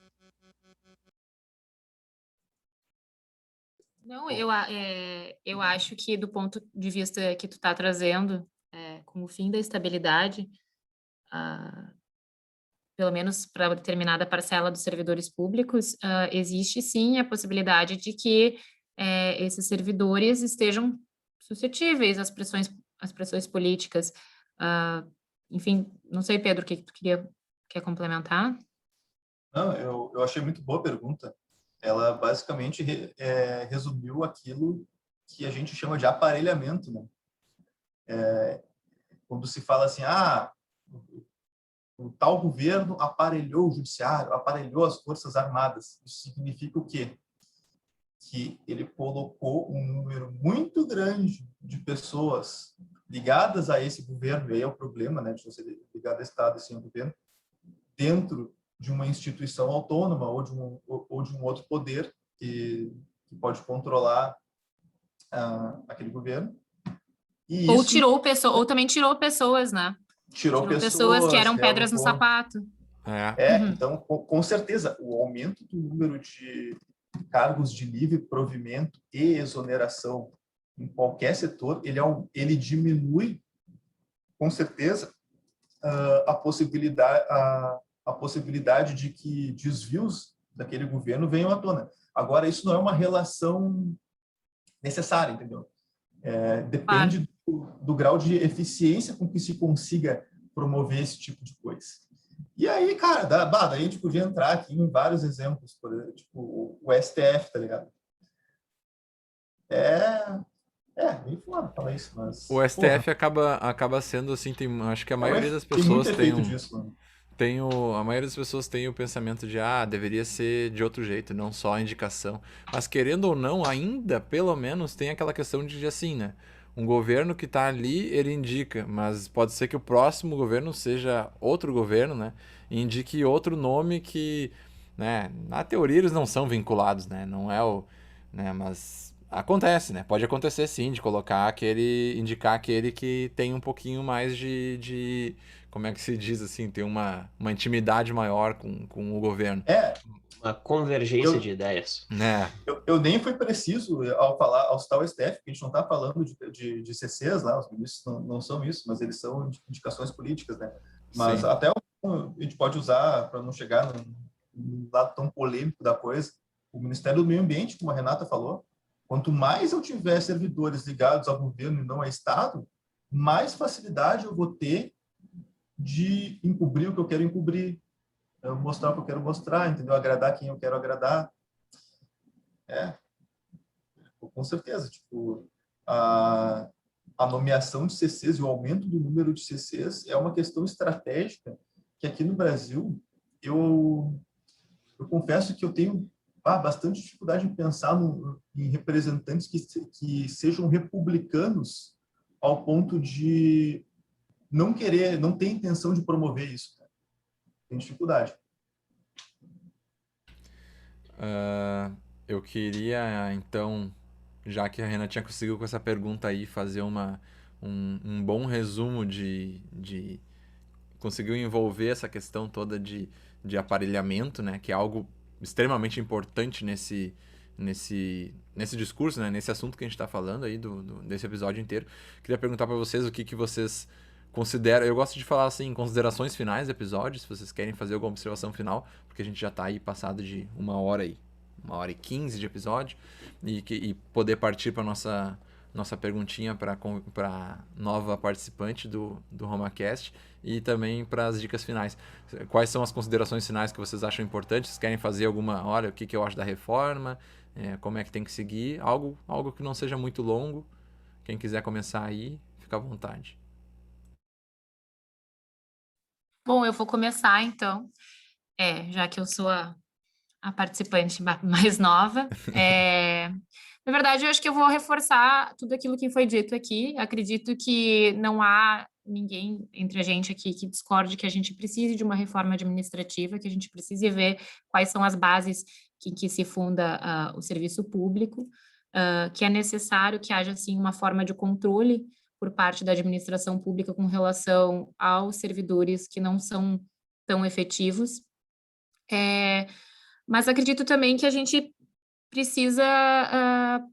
Não, eu acho que do ponto de vista que tu está trazendo, com o fim da estabilidade, pelo menos para determinada parcela dos servidores públicos, existe sim a possibilidade de que esses servidores estejam suscetíveis às pressões políticas. Enfim, não sei, Pedro, o que tu quer complementar? Não, eu achei muito boa a pergunta. Ela basicamente resumiu aquilo que a gente chama de aparelhamento, né? Quando se fala assim, o tal governo aparelhou o judiciário, aparelhou as forças armadas. Isso significa o quê? Que ele colocou um número muito grande de pessoas ligadas a esse governo, e aí é o problema, né, de você ligar a Estado e sem governo, dentro de uma instituição autônoma ou de um outro poder que pode controlar aquele governo. E Ou isso ou também tirou pessoas, né? tirou Tirou pessoas que eram pedras no realocou. sapato. Então, com certeza, o aumento do número de cargos de livre provimento e exoneração em qualquer setor, ele diminui, com certeza, a possibilidade de que desvios daquele governo venham à tona. Agora, isso não é uma relação necessária, entendeu? Depende do grau de eficiência com que se consiga promover esse tipo de coisa. E aí, cara, daí a gente podia entrar aqui em vários exemplos, por exemplo, tipo o STF, tá ligado? Meio foda falar isso, mas... O STF acaba sendo assim, acho que a maioria das Tem muito pessoas efeito disso, mano. a maioria das pessoas tem o pensamento de deveria ser de outro jeito, não só a indicação. Mas querendo ou não, ainda, pelo menos, tem aquela questão de assim, né? Um governo que tá ali, ele indica, mas pode ser que o próximo governo seja outro governo, né? E indique outro nome que, né? Na teoria eles não são vinculados, né? Não é o... né? Mas acontece, né? Pode acontecer sim, de indicar aquele que tem um pouquinho mais de como é que se diz assim, ter uma intimidade maior com o governo. Uma convergência de ideias. Eu nem fui preciso ao citar o STF, porque a gente não está falando de CCs lá, os ministros não são isso, mas eles são indicações políticas, né? Mas Sim. até a gente pode usar, para não chegar num lado tão polêmico da coisa, o Ministério do Meio Ambiente, como a Renata falou, quanto mais eu tiver servidores ligados ao governo e não ao Estado, mais facilidade eu vou ter de encobrir o que eu quero encobrir, mostrar o que eu quero mostrar, entendeu? Agradar quem eu quero agradar. Com certeza. Tipo, a nomeação de CCs e o aumento do número de CCs é uma questão estratégica que aqui no Brasil eu confesso que eu tenho bastante dificuldade em pensar em representantes que sejam republicanos ao ponto de não ter intenção de promover isso. Cara. Tem dificuldade. Eu queria, então, já que a Renatinha conseguiu com essa pergunta aí, fazer um bom resumo conseguiu envolver essa questão toda de aparelhamento, né? Que é algo extremamente importante nesse discurso, né? Nesse assunto que a gente está falando aí desse episódio inteiro. Queria perguntar para vocês o que vocês consideram. Eu gosto de falar assim, considerações finais do episódio, se vocês querem fazer alguma observação final, porque a gente já está aí passado de 1h15 de episódio, e poder partir para nossa perguntinha para nova participante do RomaCast e também para as dicas finais. Quais são as considerações finais que vocês acham importantes? Vocês querem fazer olha, o que eu acho da reforma, como é que tem que seguir, algo que não seja muito longo. Quem quiser começar aí, fica à vontade. Bom, eu vou começar então, já que eu sou a participante mais nova. Na verdade, eu acho que eu vou reforçar tudo aquilo que foi dito aqui. Acredito que não há ninguém entre a gente aqui que discorde que a gente precise de uma reforma administrativa, que a gente precise ver quais são as bases em que se funda o serviço público, que é necessário que haja, assim, uma forma de controle por parte da administração pública com relação aos servidores que não são tão efetivos. Mas acredito também que a gente precisa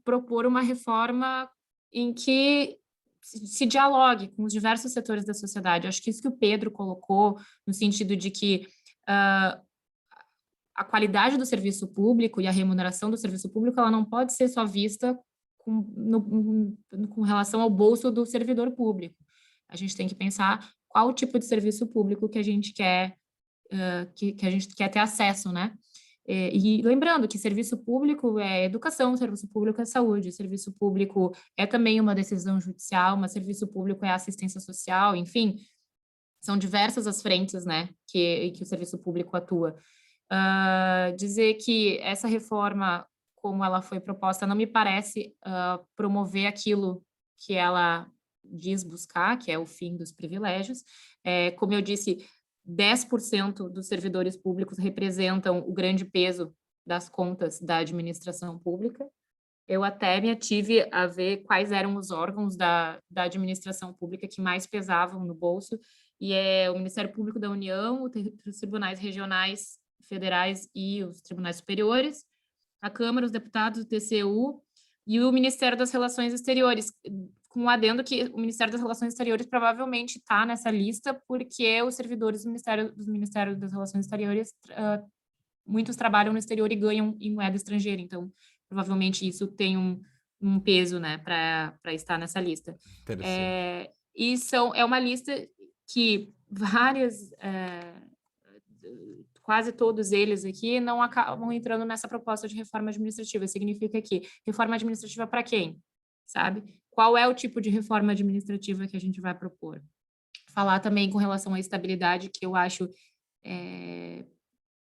propor uma reforma em que se dialogue com os diversos setores da sociedade. Eu acho que isso que o Pedro colocou, no sentido de que a qualidade do serviço público e a remuneração do serviço público, ela não pode ser só vista com relação ao bolso do servidor público. A gente tem que pensar qual o tipo de serviço público que a gente quer que a gente quer ter acesso, né? E lembrando que serviço público é educação, serviço público é saúde, serviço público é também uma decisão judicial, mas serviço público é assistência social, enfim, são diversas as frentes, né, que o serviço público atua. Dizer que essa reforma, como ela foi proposta, não me parece promover aquilo que ela diz buscar, que é o fim dos privilégios. Como eu disse, 10% dos servidores públicos representam o grande peso das contas da administração pública. Eu até me ative a ver quais eram os órgãos da administração pública que mais pesavam no bolso, e é o Ministério Público da União, os tribunais regionais, federais e os tribunais superiores, a Câmara, os deputados, o TCU e o Ministério das Relações Exteriores, com um adendo que o Ministério das Relações Exteriores provavelmente está nessa lista, porque os servidores do Ministério das Relações Exteriores, muitos trabalham no exterior e ganham em moeda estrangeira, então provavelmente isso tem um peso, né, para estar nessa lista. Interessante. E é uma lista que quase todos eles aqui não acabam entrando nessa proposta de reforma administrativa. Significa que reforma administrativa para quem? Sabe? Qual é o tipo de reforma administrativa que a gente vai propor? Falar também com relação à estabilidade, que eu acho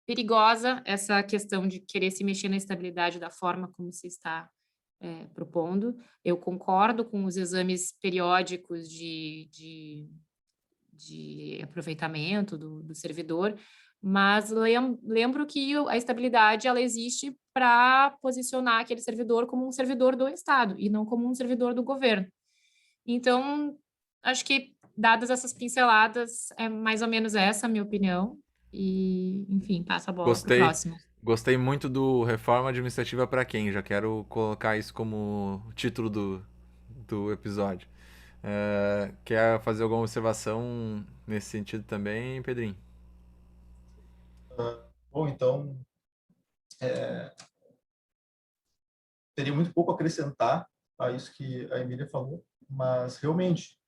perigosa essa questão de querer se mexer na estabilidade da forma como se está propondo. Eu concordo com os exames periódicos de aproveitamento do servidor, mas lembro que a estabilidade ela existe para posicionar aquele servidor como um servidor do Estado e não como um servidor do governo. Então, acho que, dadas essas pinceladas, é mais ou menos essa a minha opinião. E, enfim, passo a bola para o próximo. Gostei muito do Reforma Administrativa para quem? Já quero colocar isso como título do episódio. Quer fazer alguma observação nesse sentido também, Pedrinho? Bom, então, teria muito pouco a acrescentar a isso que a Emília falou, mas realmente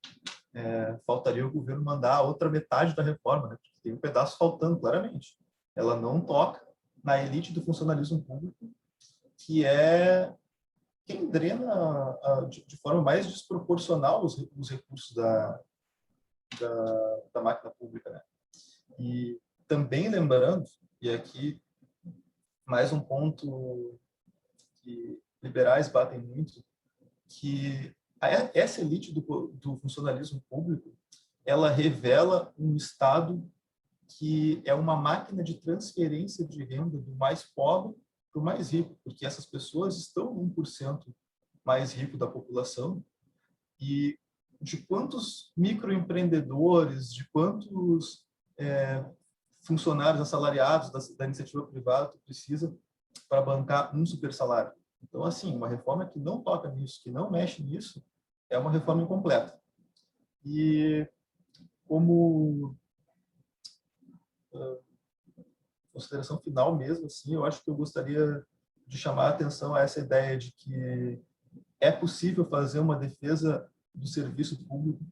faltaria o governo mandar a outra metade da reforma, né? Porque tem um pedaço faltando, claramente. Ela não toca na elite do funcionalismo público, que é quem drena de forma mais desproporcional os recursos da máquina pública, né? E também lembrando, e aqui mais um ponto que liberais batem muito, que essa elite do funcionalismo público, ela revela um Estado que é uma máquina de transferência de renda do mais pobre para o mais rico, porque essas pessoas estão 1% mais rico da população, e de quantos microempreendedores, de quantos funcionários assalariados da iniciativa privada tu precisa para bancar um super salário. Então, assim, uma reforma que não toca nisso, que não mexe nisso, é uma reforma incompleta. E como consideração final mesmo, assim, eu acho que eu gostaria de chamar a atenção a essa ideia de que é possível fazer uma defesa do serviço público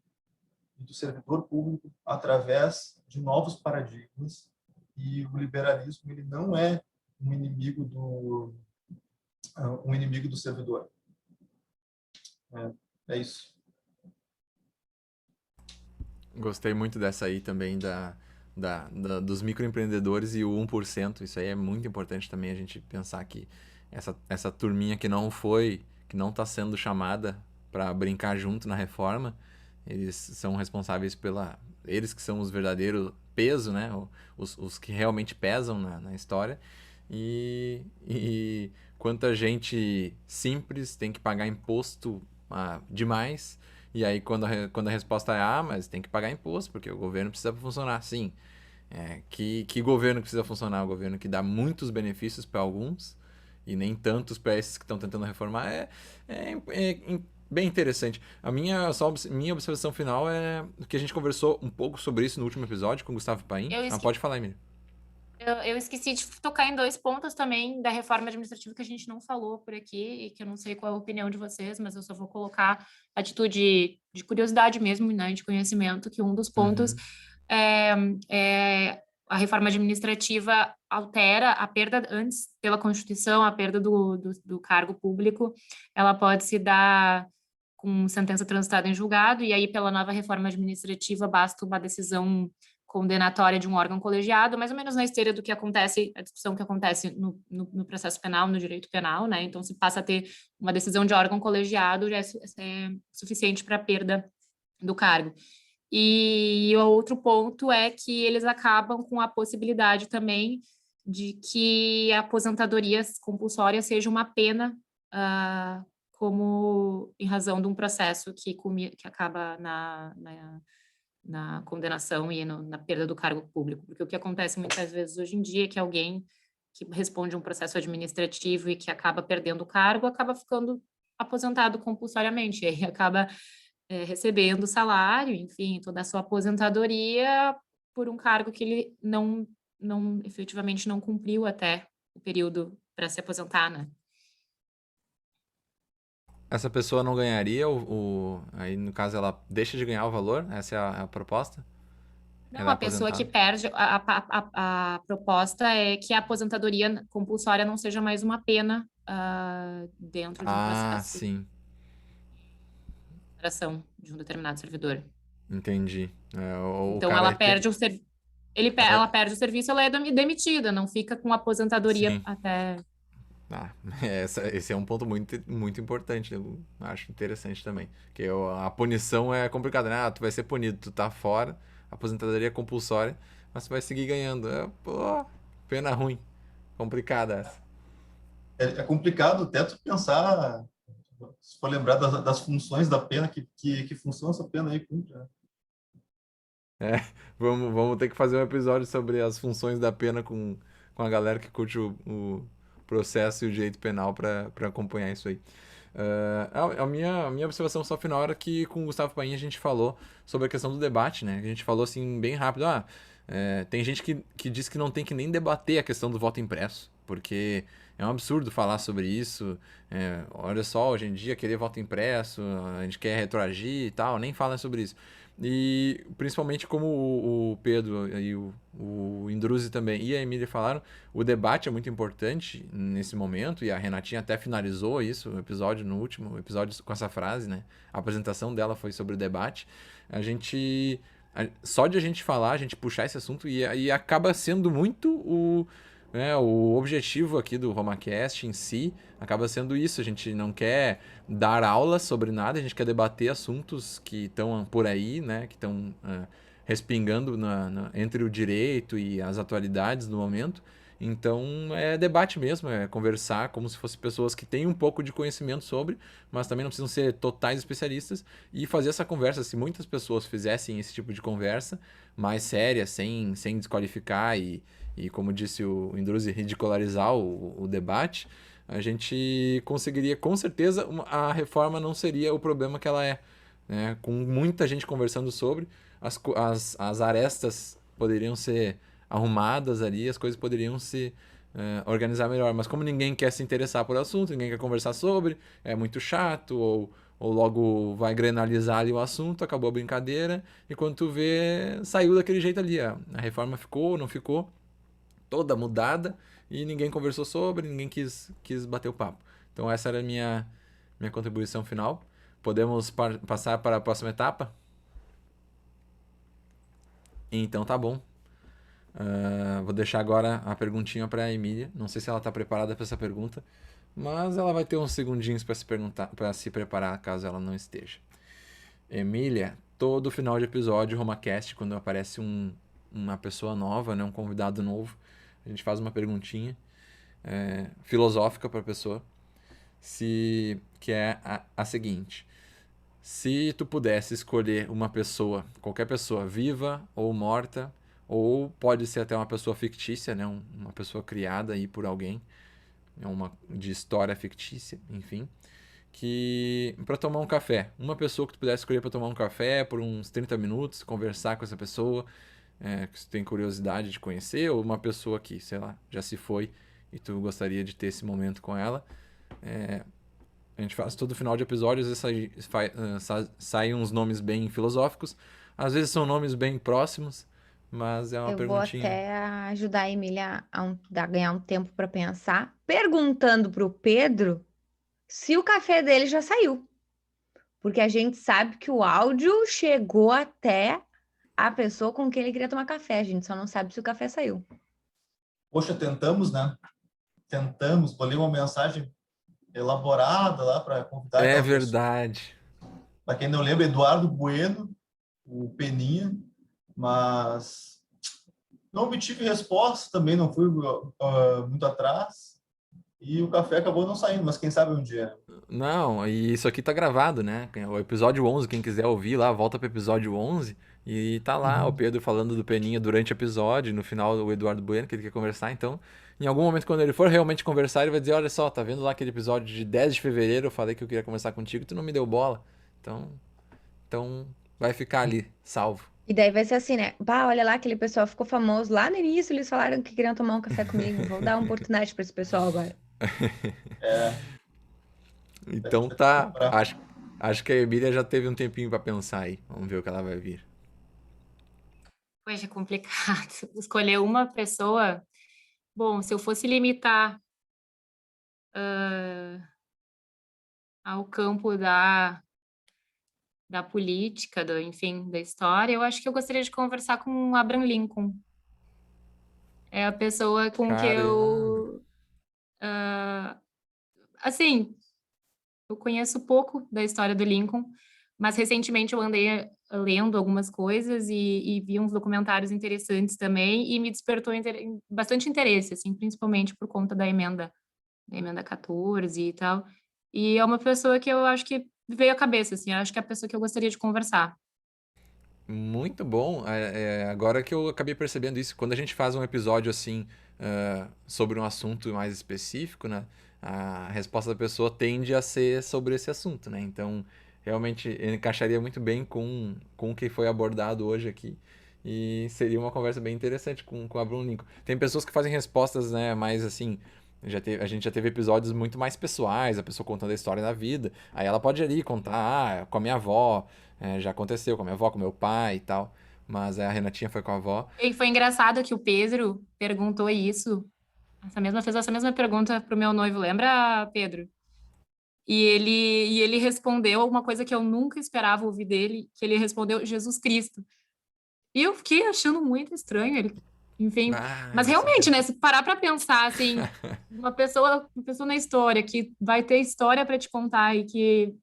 e do servidor público através de novos paradigmas, e o liberalismo ele não é um inimigo do servidor. É isso. Gostei muito dessa aí também dos microempreendedores e o 1%. Isso aí é muito importante também a gente pensar que essa turminha que não está sendo chamada para brincar junto na reforma, eles são responsáveis eles que são os verdadeiros peso, né? Os que realmente pesam na história. E quanta gente simples tem que pagar imposto demais. E aí quando a resposta é mas tem que pagar imposto, porque o governo precisa funcionar. Sim, que governo precisa funcionar? O governo que dá muitos benefícios para alguns e nem tantos para esses que estão tentando reformar. É bem interessante. Minha observação final é que a gente conversou um pouco sobre isso no último episódio com o Gustavo Paim. Pode falar, Emília. Eu esqueci de tocar em 2 pontos também da reforma administrativa que a gente não falou por aqui e que eu não sei qual é a opinião de vocês, mas eu só vou colocar atitude de curiosidade mesmo, né, de conhecimento, que um dos pontos é a reforma administrativa altera a perda, antes, pela Constituição, a perda do cargo público, ela pode se dar com sentença transitada em julgado, e aí, pela nova reforma administrativa, basta uma decisão condenatória de um órgão colegiado, mais ou menos na esteira do que acontece, a discussão que acontece no processo penal, no direito penal, né? Então, se passa a ter uma decisão de órgão colegiado, já é suficiente para a perda do cargo. E o outro ponto é que eles acabam com a possibilidade também de que a aposentadoria compulsória seja uma pena, como em razão de um processo que acaba na condenação e na perda do cargo público. Porque o que acontece muitas vezes hoje em dia é que alguém que responde a um processo administrativo e que acaba perdendo o cargo, acaba ficando aposentado compulsoriamente, e aí acaba recebendo salário, enfim, toda a sua aposentadoria por um cargo que ele efetivamente não cumpriu até o período para se aposentar, né? Essa pessoa não ganharia aí, no caso, ela deixa de ganhar o valor? Essa é a proposta? Não, Ela é a pessoa que aposentada? perde, a proposta é que a aposentadoria compulsória não seja mais uma pena dentro de um Ah, processo de sim. remuneração de um determinado servidor. Entendi. O Então, cara ela ele tem... perde ela perde o serviço, ela é demitida, não fica com aposentadoria Sim. até... Ah, esse é um ponto muito, muito importante. Eu acho interessante também. Porque a punição é complicada, né? Ah, tu vai ser punido, tu tá fora, aposentadoria compulsória, mas tu vai seguir ganhando. Pô, pena ruim. Complicada essa. É complicado até tu pensar, se for lembrar das funções da pena, que função essa pena aí cumpre, né? Vamos ter que fazer um episódio sobre as funções da pena com a galera que curte o processo e o direito penal para acompanhar isso aí. A minha observação só final era que com o Gustavo Paim a gente falou sobre a questão do debate, né? A gente falou assim bem rápido. Tem gente que diz que não tem que nem debater a questão do voto impresso, porque é um absurdo falar sobre isso. Olha só, hoje em dia querer voto impresso, a gente quer retroagir e tal, nem fala sobre isso. E principalmente como o Pedro e o Indruzi também e a Emília falaram, o debate é muito importante nesse momento, e a Renatinha até finalizou isso, no último episódio com essa frase, né? A apresentação dela foi sobre o debate. Só de a gente falar, a gente puxar esse assunto, e acaba sendo muito o objetivo aqui do RomaCast em si, acaba sendo isso. A gente não quer dar aula sobre nada, a gente quer debater assuntos que estão por aí, né? Que estão respingando entre o direito e as atualidades do momento. Então é debate mesmo, é conversar como se fossem pessoas que têm um pouco de conhecimento sobre, mas também não precisam ser totais especialistas, e fazer essa conversa. Se muitas pessoas fizessem esse tipo de conversa mais séria, sem desqualificar e como disse o Indruzi, ridicularizar o debate, a gente conseguiria, com certeza, a reforma não seria o problema que ela é, né? Com muita gente conversando sobre, as arestas poderiam ser arrumadas ali, as coisas poderiam se organizar melhor. Mas como ninguém quer se interessar por assunto, ninguém quer conversar sobre, é muito chato, ou logo vai granalizar ali o assunto, acabou a brincadeira, e quando tu vê, saiu daquele jeito ali. A reforma ficou, não ficou, toda mudada, e ninguém conversou sobre, ninguém quis bater o papo. Então essa era a minha contribuição final. Podemos passar para a próxima etapa? Então tá bom. Vou deixar agora a perguntinha para a Emília. Não sei se ela está preparada para essa pergunta, mas ela vai ter uns segundinhos para se preparar caso ela não esteja. Emília, todo final de episódio RomaCast, quando aparece uma pessoa nova, né, um convidado novo, a gente faz uma perguntinha filosófica para a pessoa, que é a seguinte: se tu pudesse escolher uma pessoa, qualquer pessoa, viva ou morta, ou pode ser até uma pessoa fictícia, né, uma pessoa criada aí por alguém, de história fictícia, enfim, que para tomar um café, uma pessoa que tu pudesse escolher para tomar um café por uns 30 minutos, conversar com essa pessoa, que tu tem curiosidade de conhecer, ou uma pessoa que, sei lá, já se foi e tu gostaria de ter esse momento com ela. A gente faz todo final de episódio, às vezes saem uns nomes bem filosóficos, às vezes são nomes bem próximos, mas é uma Eu vou perguntinha. até ajudar a Emília a ganhar um tempo para pensar, perguntando para o Pedro se o café dele já saiu. Porque a gente sabe que o áudio chegou até a pessoa com quem ele queria tomar café. A gente só não sabe se o café saiu. Poxa, tentamos, né? Tentamos, bolei uma mensagem elaborada lá para convidar É aquela pessoa. verdade. Para quem não lembra, Eduardo Bueno, o Peninha, mas não obtive resposta, também não fui muito atrás, e o café acabou não saindo, mas quem sabe um dia. Não, e isso aqui tá gravado, né? O episódio 11, quem quiser ouvir lá, volta pro episódio 11 e tá lá o Uhum. Pedro falando do Peninha durante o episódio, no final o Eduardo Bueno, que ele quer conversar. Então, em algum momento, quando ele for realmente conversar, ele vai dizer: Olha só, tá vendo lá aquele episódio de 10 de fevereiro? Eu falei que eu queria conversar contigo e tu não me deu bola. Então vai ficar ali, salvo. E daí vai ser assim, né? Bah, olha lá, aquele pessoal ficou famoso. Lá no início eles falaram que queriam tomar um café comigo. Vou dar uma oportunidade para esse pessoal agora. É, a gente Então vai ter que tá, cobrar. acho que a Emília já teve um tempinho pra pensar aí. Vamos ver o que ela vai vir. Pois é complicado. Escolher uma pessoa. Bom, se eu fosse limitar ao campo da política, enfim, da história, eu acho que eu gostaria de conversar com o Abraham Lincoln. É a pessoa com que Caramba. assim, eu conheço pouco da história do Lincoln, mas recentemente eu andei lendo algumas coisas e vi uns documentários interessantes também e me despertou bastante interesse, assim, principalmente por conta da emenda 14 e tal. E é uma pessoa que eu acho que veio à cabeça, assim, eu acho que é a pessoa que eu gostaria de conversar. Muito bom. Agora que eu acabei percebendo isso, quando a gente faz um episódio assim, sobre um assunto mais específico, né? A resposta da pessoa tende a ser sobre esse assunto, né? Então, realmente encaixaria muito bem com o que foi abordado hoje aqui. E seria uma conversa bem interessante com a Bruno Lincoln. Tem pessoas que fazem respostas, né, mais assim. A gente já teve episódios muito mais pessoais, a pessoa contando a história da vida. Aí ela pode ali contar, com a minha avó. Já aconteceu com a minha avó, com meu pai e tal. Mas a Renatinha foi com a avó. E foi engraçado que o Pedro perguntou isso, fez essa mesma pergunta pro meu noivo, lembra, Pedro? E ele respondeu alguma coisa que eu nunca esperava ouvir dele, que ele respondeu Jesus Cristo. E eu fiquei achando muito estranho ele, enfim, Ah, mas isso é realmente, né, interessante. se parar para pensar assim, uma pessoa na história que vai ter história para te contar e que,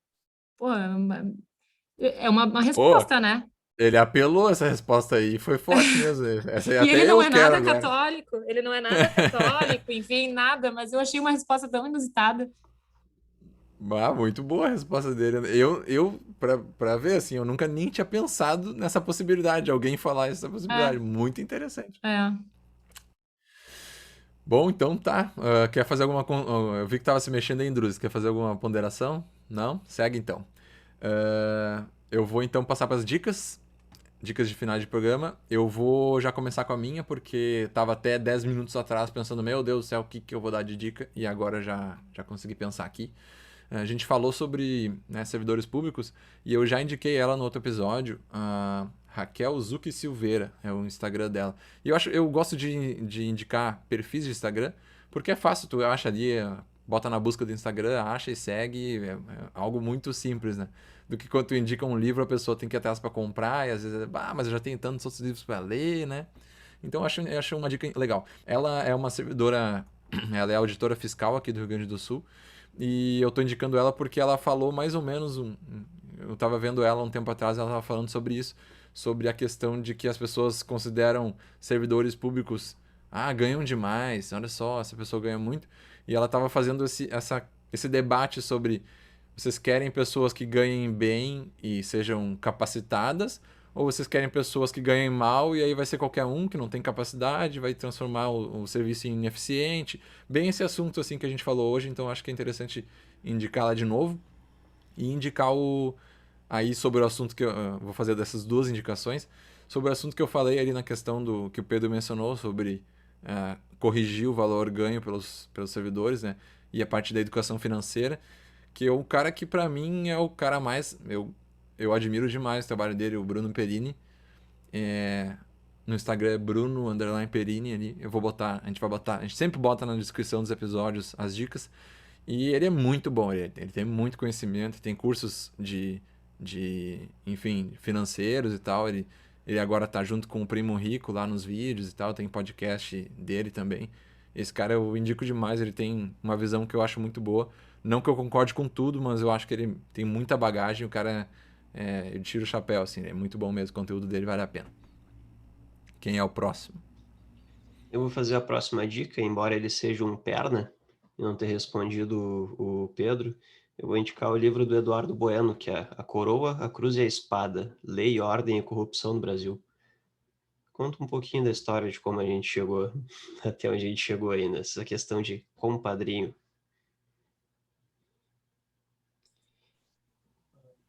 pô, uma Pô, resposta, né? ele apelou essa resposta aí. Foi forte mesmo. Essa aí E ele até não eu é quero nada agora. católico, ele não é nada católico, enfim, nada, mas eu achei uma resposta tão inusitada. Muito boa a resposta dele. Pra ver, assim, eu nunca nem tinha pensado nessa possibilidade, de alguém falar essa É, possibilidade. Muito interessante. é. Bom, então tá. Quer fazer alguma. Eu vi que tava se mexendo aí, Druz. Quer fazer alguma ponderação? Não? Segue então. Eu vou então passar para as dicas. Dicas de final de programa. Eu vou já começar com a minha, porque tava até 10 minutos atrás pensando, meu Deus do céu, o que eu vou dar de dica? E agora já consegui pensar aqui. A gente falou sobre, né, servidores públicos e eu já indiquei ela no outro episódio, a Raquel Zucchi Silveira, é o Instagram dela. E eu gosto de indicar perfis de Instagram, porque é fácil, tu acha ali, bota na busca do Instagram, acha e segue, é algo muito simples, né? Do que quando tu indica um livro, a pessoa tem que ir atrás para comprar, e às vezes, mas eu já tenho tantos outros livros para ler, né? Então eu acho uma dica legal. Ela é uma servidora, ela é auditora fiscal aqui do Rio Grande do Sul, e eu tô indicando ela porque ela falou mais ou menos eu tava vendo ela um tempo atrás, ela tava falando sobre isso, sobre a questão de que as pessoas consideram servidores públicos, ganham demais, olha só, essa pessoa ganha muito. E ela tava fazendo esse debate sobre vocês querem pessoas que ganhem bem e sejam capacitadas, ou vocês querem pessoas que ganhem mal e aí vai ser qualquer um que não tem capacidade, vai transformar o serviço em ineficiente. Bem esse assunto assim que a gente falou hoje, então acho que é interessante indicá-la de novo e indicar aí sobre o assunto que eu vou fazer dessas duas indicações, sobre o assunto que eu falei ali na questão do que o Pedro mencionou sobre corrigir o valor ganho pelos servidores, né? E a parte da educação financeira, que é o cara que para mim é o cara mais eu admiro demais o trabalho dele, o Bruno Perini. No Instagram é Bruno_Perini ali. A gente sempre bota na descrição dos episódios as dicas. E ele é muito bom, ele tem muito conhecimento, tem cursos enfim, financeiros e tal. Ele agora tá junto com o Primo Rico lá nos vídeos e tal, tem podcast dele também. Esse cara eu indico demais, ele tem uma visão que eu acho muito boa. Não que eu concorde com tudo, mas eu acho que ele tem muita bagagem, o cara, eu tiro o chapéu, assim, é muito bom mesmo, o conteúdo dele vale a pena. Quem é o próximo? Eu vou fazer a próxima dica, embora ele seja um perna, e não ter respondido o Pedro, eu vou indicar o livro do Eduardo Bueno, que é A Coroa, a Cruz e a Espada, Lei, Ordem e Corrupção no Brasil. Conta um pouquinho da história de como a gente chegou até onde a gente chegou aí, nessa questão de compadrinho.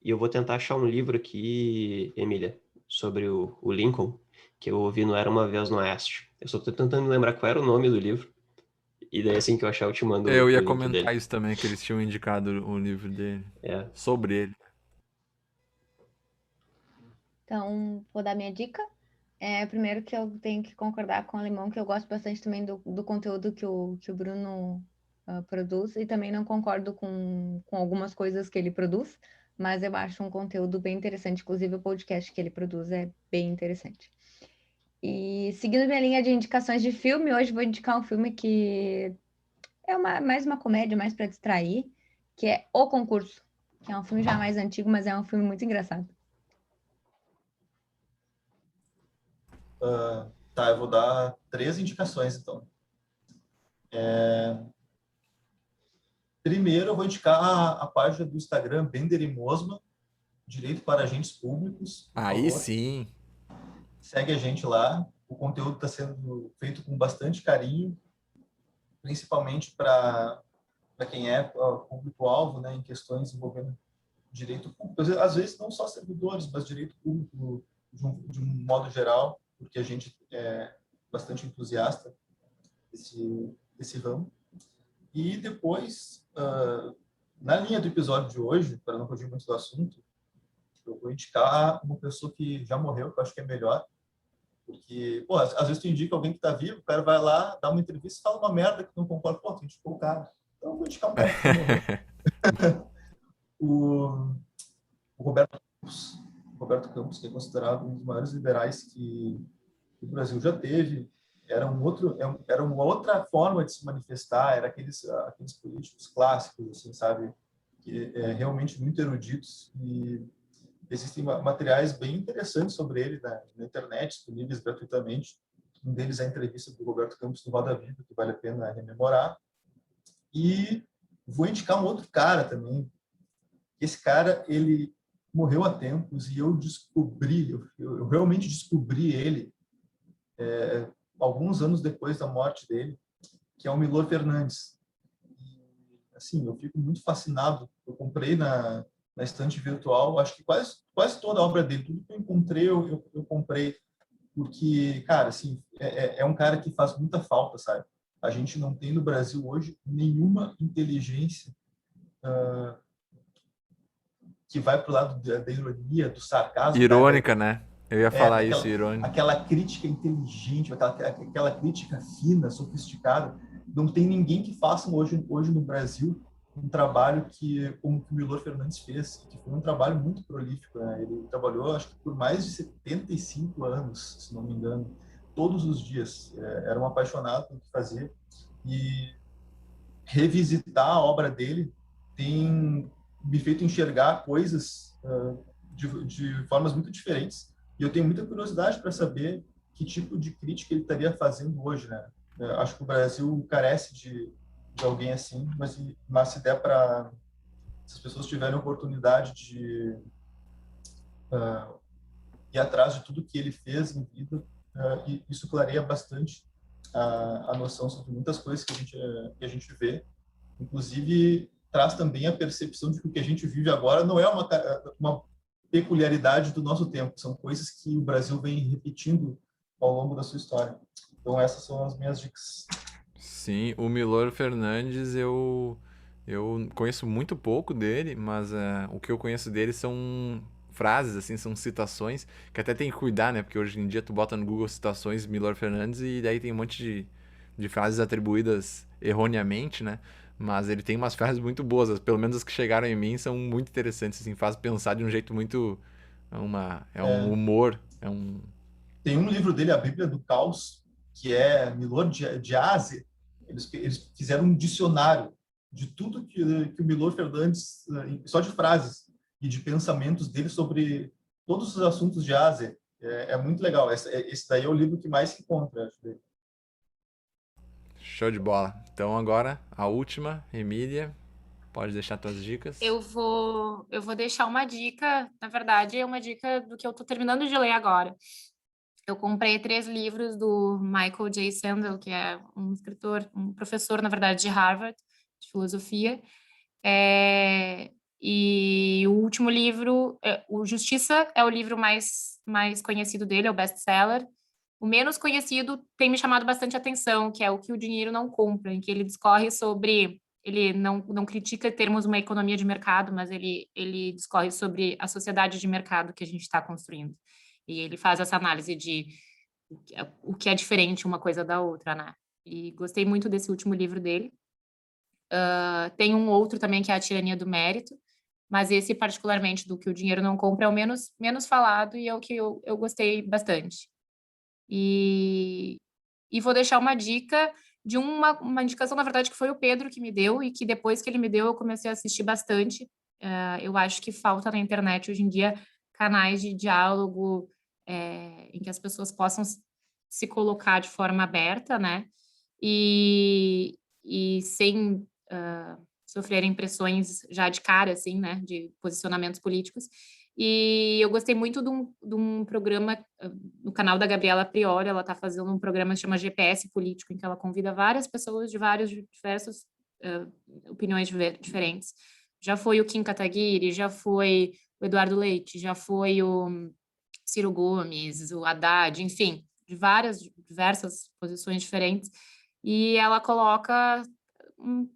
E eu vou tentar achar um livro aqui, Emília, sobre o Lincoln, que eu ouvi no Era Uma Vez no Oeste. Eu só tô tentando lembrar qual era o nome do livro, e daí assim que eu achar eu te mando Eu o ia link comentar dele. isso também, que eles tinham indicado o livro dele, É. sobre ele. Então, vou dar minha dica. Primeiro que eu tenho que concordar com o Alemão, que eu gosto bastante também do conteúdo que o Bruno produz, e também não concordo com algumas coisas que ele produz, mas eu acho um conteúdo bem interessante, inclusive o podcast que ele produz é bem interessante. E seguindo minha linha de indicações de filme, hoje vou indicar um filme que é mais uma comédia, mais para distrair, que é O Concurso, que é um filme já mais antigo, mas é um filme muito engraçado. Tá, eu vou dar 3 indicações, então. Primeiro, eu vou indicar a página do Instagram Bender e Mosman, Direito para Agentes Públicos, por Aí favor. sim. Segue a gente lá. O conteúdo está sendo feito com bastante carinho, principalmente para quem é público-alvo, né, em questões envolvendo direito público. Às vezes, não só servidores, mas direito público de um modo geral, porque a gente é bastante entusiasta desse ramo. E depois, na linha do episódio de hoje, para não fugir muito do assunto, eu vou indicar uma pessoa que já morreu, que eu acho que é melhor, porque, pô, às vezes tu indica alguém que tá vivo, o cara vai lá, dá uma entrevista e fala uma merda que não concorda, pô, tu indicou o cara. Então eu vou indicar um cara que já morreu. O Roberto Campos, que é considerado um dos maiores liberais que o Brasil já teve, era uma outra forma de se manifestar, era aqueles políticos clássicos, assim, sabe, que realmente muito eruditos, e existem materiais bem interessantes sobre ele na internet, disponíveis gratuitamente. Um deles é a entrevista do Roberto Campos no Roda Viva, que vale a pena rememorar. E vou indicar um outro cara também. Esse cara, ele morreu há tempos e eu realmente descobri ele alguns anos depois da morte dele, que é o Milor Fernandes. E, assim, eu fico muito fascinado. Eu comprei na estante virtual, acho que quase toda a obra dele, tudo que eu encontrei, eu comprei, porque, cara, assim, é um cara que faz muita falta, sabe? A gente não tem no Brasil hoje nenhuma inteligência que vai para o lado da ironia, do sarcasmo, Irônica, né? Eu ia falar isso, daquela, irônica. aquela crítica inteligente, aquela crítica fina, sofisticada. Não tem ninguém que faça hoje no Brasil um trabalho como o Milor Fernandes fez, que foi um trabalho muito prolífico, né? Ele trabalhou, acho que por mais de 75 anos, se não me engano, todos os dias. Era um apaixonado pelo que fazia. E revisitar a obra dele tem me feito enxergar coisas de formas muito diferentes. E eu tenho muita curiosidade para saber que tipo de crítica ele estaria fazendo hoje, né? Acho que o Brasil carece de alguém assim, mas se der para, se as pessoas tiverem a oportunidade de ir atrás de tudo que ele fez em vida, e isso clareia bastante a noção sobre muitas coisas que a gente vê. Inclusive, traz também a percepção de que o que a gente vive agora não é uma peculiaridade do nosso tempo, são coisas que o Brasil vem repetindo ao longo da sua história. Então, essas são as minhas dicas. Sim, o Milor Fernandes eu conheço muito pouco dele, mas o que eu conheço dele frases, assim, são citações, que até tem que cuidar, né? Porque hoje em dia tu bota no Google citações Milor Fernandes e daí tem um monte de frases atribuídas erroneamente, né? Mas ele tem umas frases muito boas, pelo menos as que chegaram em mim são muito interessantes, assim, faz pensar de um jeito muito... É um humor, é um... Tem um livro dele, A Bíblia do Caos, que é Milor de Ásia. Eles fizeram um dicionário de tudo que o Milor Fernandes, só de frases e de pensamentos dele sobre todos os assuntos de Ásia. É muito legal. Esse daí é o livro que mais se encontra, acho dele. Show de bola. Então agora, a última, Emília, pode deixar tuas dicas. Eu vou deixar uma dica, na verdade, é uma dica do que eu estou terminando de ler agora. Eu comprei 3 livros do Michael J. Sandel, que é um escritor, um professor, na verdade, de Harvard, de filosofia. E o último livro, o Justiça, é o livro mais conhecido dele, é o best-seller. O menos conhecido tem me chamado bastante atenção, que é O que o Dinheiro Não Compra, em que ele discorre sobre... Ele não critica termos uma economia de mercado, mas ele discorre sobre a sociedade de mercado que a gente está construindo. E ele faz essa análise de o que é diferente uma coisa da outra, né? E gostei muito desse último livro dele. Tem um outro também, que é A Tirania do Mérito, mas esse, particularmente, do que o dinheiro não compra, é o menos falado e é o que eu gostei bastante. E vou deixar uma dica de uma indicação, na verdade, que foi o Pedro que me deu e que depois que ele me deu eu comecei a assistir bastante. Eu acho que falta na internet hoje em dia canais de diálogo em que as pessoas possam se colocar de forma aberta, né? E sem sofrerem pressões já de cara, assim, né? De posicionamentos políticos. E eu gostei muito de um programa no canal da Gabriela Priori. Ela está fazendo um programa que chama GPS Político, em que ela convida várias pessoas de diversas opiniões diferentes. Já foi o Kim Kataguiri, já foi o Eduardo Leite, já foi o Ciro Gomes, o Haddad, enfim, de diversas posições diferentes. E ela coloca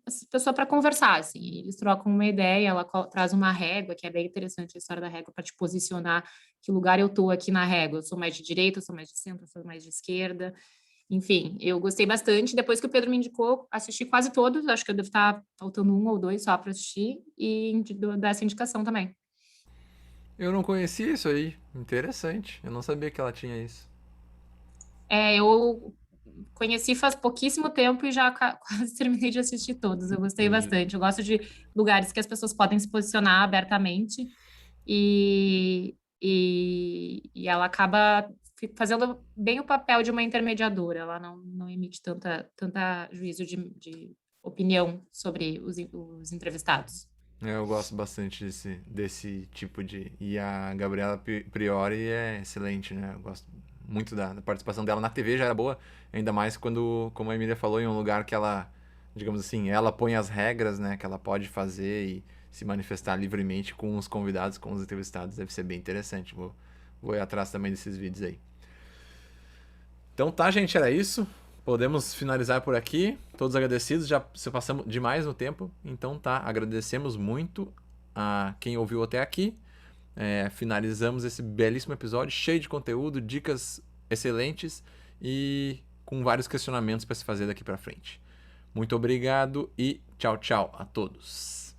essa pessoa para conversar, assim, eles trocam uma ideia, ela traz uma régua, que é bem interessante a história da régua, para te posicionar que lugar eu estou aqui na régua, eu sou mais de direita, eu sou mais de centro, eu sou mais de esquerda, enfim, eu gostei bastante. Depois que o Pedro me indicou, assisti quase todos, acho que eu devo estar faltando 1 ou 2 só para assistir, e dar essa indicação também. Eu não conhecia isso aí, interessante, eu não sabia que ela tinha isso. Eu conheci faz pouquíssimo tempo e já quase terminei de assistir todos. Eu gostei bastante. Eu gosto de lugares que as pessoas podem se posicionar abertamente e ela acaba fazendo bem o papel de uma intermediadora. Ela não emite tanta juízo de opinião sobre os entrevistados. Eu gosto bastante desse tipo de... E a Gabriela Priori é excelente, né? Eu gosto muito da participação dela. Na TV já era boa, ainda mais quando, como a Emília falou, em um lugar que ela, digamos assim, ela põe as regras, né? Que ela pode fazer e se manifestar livremente com os convidados, com os entrevistados. Deve ser bem interessante. Vou ir atrás também desses vídeos aí. Então tá, gente, era isso. Podemos finalizar por aqui. Todos agradecidos. Já se passamos demais no tempo. Então tá, agradecemos muito a quem ouviu até aqui. Finalizamos esse belíssimo episódio, cheio de conteúdo, dicas excelentes e com vários questionamentos para se fazer daqui para frente. Muito obrigado e tchau, tchau a todos.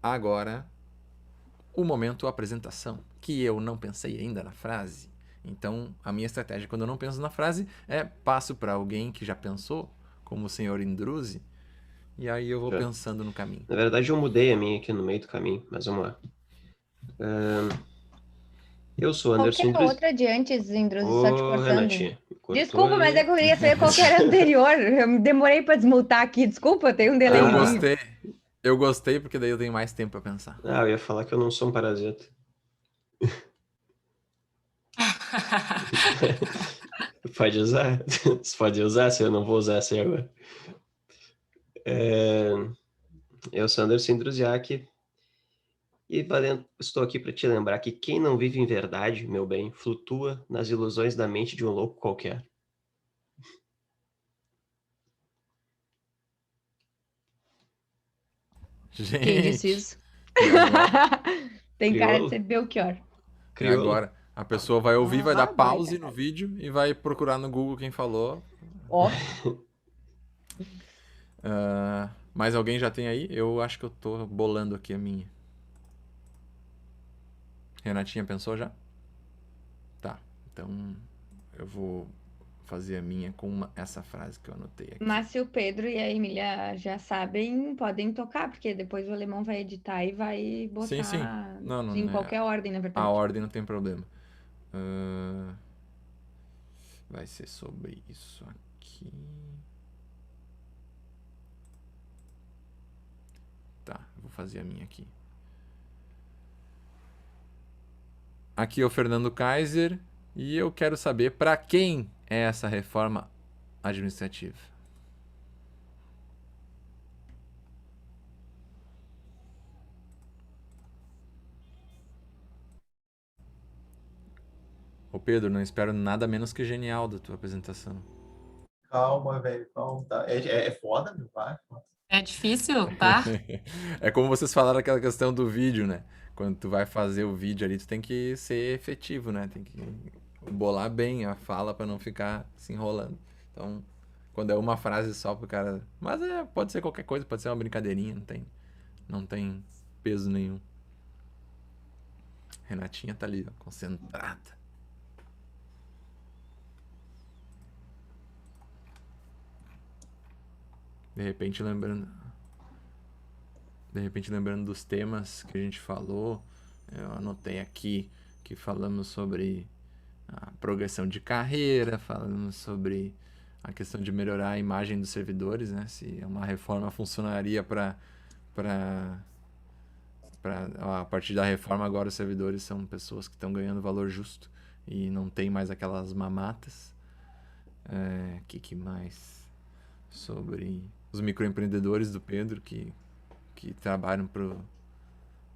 Agora, o momento apresentação, que eu não pensei ainda na frase. Então, a minha estratégia quando eu não penso na frase é passo para alguém que já pensou, como o senhor Indruzi, e aí eu vou pensando no caminho. Na verdade, eu mudei a minha aqui no meio do caminho, mas vamos lá. Eu sou Anderson Qualquer Indruzi. outra adiante, Indruzi, só te cortando. Renatinha, Desculpa, mas é que eu queria saber qual que era anterior. Eu demorei para desmutar aqui. Desculpa, tem um delay. Eu gostei porque daí eu tenho mais tempo para pensar. Eu ia falar que eu não sou um parasita. Pode usar. Você pode usar, se eu não vou usar essa aí agora. Eu sou Anderson Indruziak e estou aqui para te lembrar que quem não vive em verdade, meu bem, flutua nas ilusões da mente de um louco qualquer. Gente, Quem disse isso? Tem cara de Crioulo. ser Belchior. E Crioulo. agora, a pessoa vai ouvir, vai dar baita. pause no vídeo e vai procurar no Google quem falou. Ó, Mais alguém já tem aí? Eu acho que eu tô bolando aqui a minha. Renatinha pensou já? Tá, então eu vou fazer a minha com essa frase que eu anotei aqui. mas se o Pedro e a Emília já sabem, podem tocar, porque depois o alemão vai editar e vai botar Sim, sim. Não, em é- qualquer ordem, na A verdade. ordem não tem problema. Vai ser sobre isso aqui. Tá, eu vou fazer a minha aqui. Aqui é o Fernando Kaiser e eu quero saber para quem é essa reforma administrativa. Ô Pedro, não espero nada menos que genial da tua apresentação. Calma, velho, calma. Tá. É foda, meu pai. É difícil, tá? É como vocês falaram aquela questão do vídeo, né? Quando tu vai fazer o vídeo ali, tu tem que ser efetivo, né? Tem que bolar bem a fala pra não ficar se enrolando. Então, quando é uma frase só pro cara. Mas pode ser qualquer coisa, pode ser uma brincadeirinha, não tem peso nenhum. Renatinha tá ali, ó, concentrada. De repente lembrando dos temas que a gente falou, eu anotei aqui que falamos sobre a progressão de carreira, falamos sobre a questão de melhorar a imagem dos servidores, né? Se uma reforma funcionaria a partir da reforma agora os servidores são pessoas que estão ganhando valor justo e não tem mais aquelas mamatas. Que mais? Sobre os microempreendedores do Pedro que trabalham para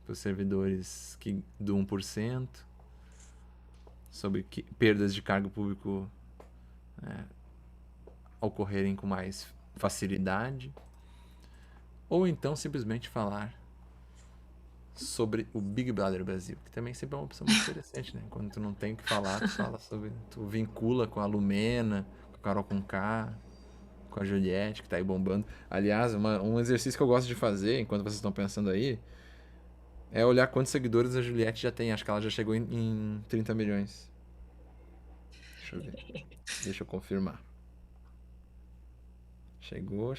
os servidores do 1%, sobre perdas de cargo público ocorrerem com mais facilidade, ou então simplesmente falar sobre o Big Brother Brasil, que também sempre é uma opção muito interessante, né? Quando tu não tem o que falar, tu vincula com a Lumena, com a Carol Conká, com a Juliette, que tá aí bombando. Aliás, um exercício que eu gosto de fazer, enquanto vocês estão pensando aí, é olhar quantos seguidores a Juliette já tem. Acho que ela já chegou em 30 milhões. Deixa eu ver. Deixa eu confirmar. Chegou.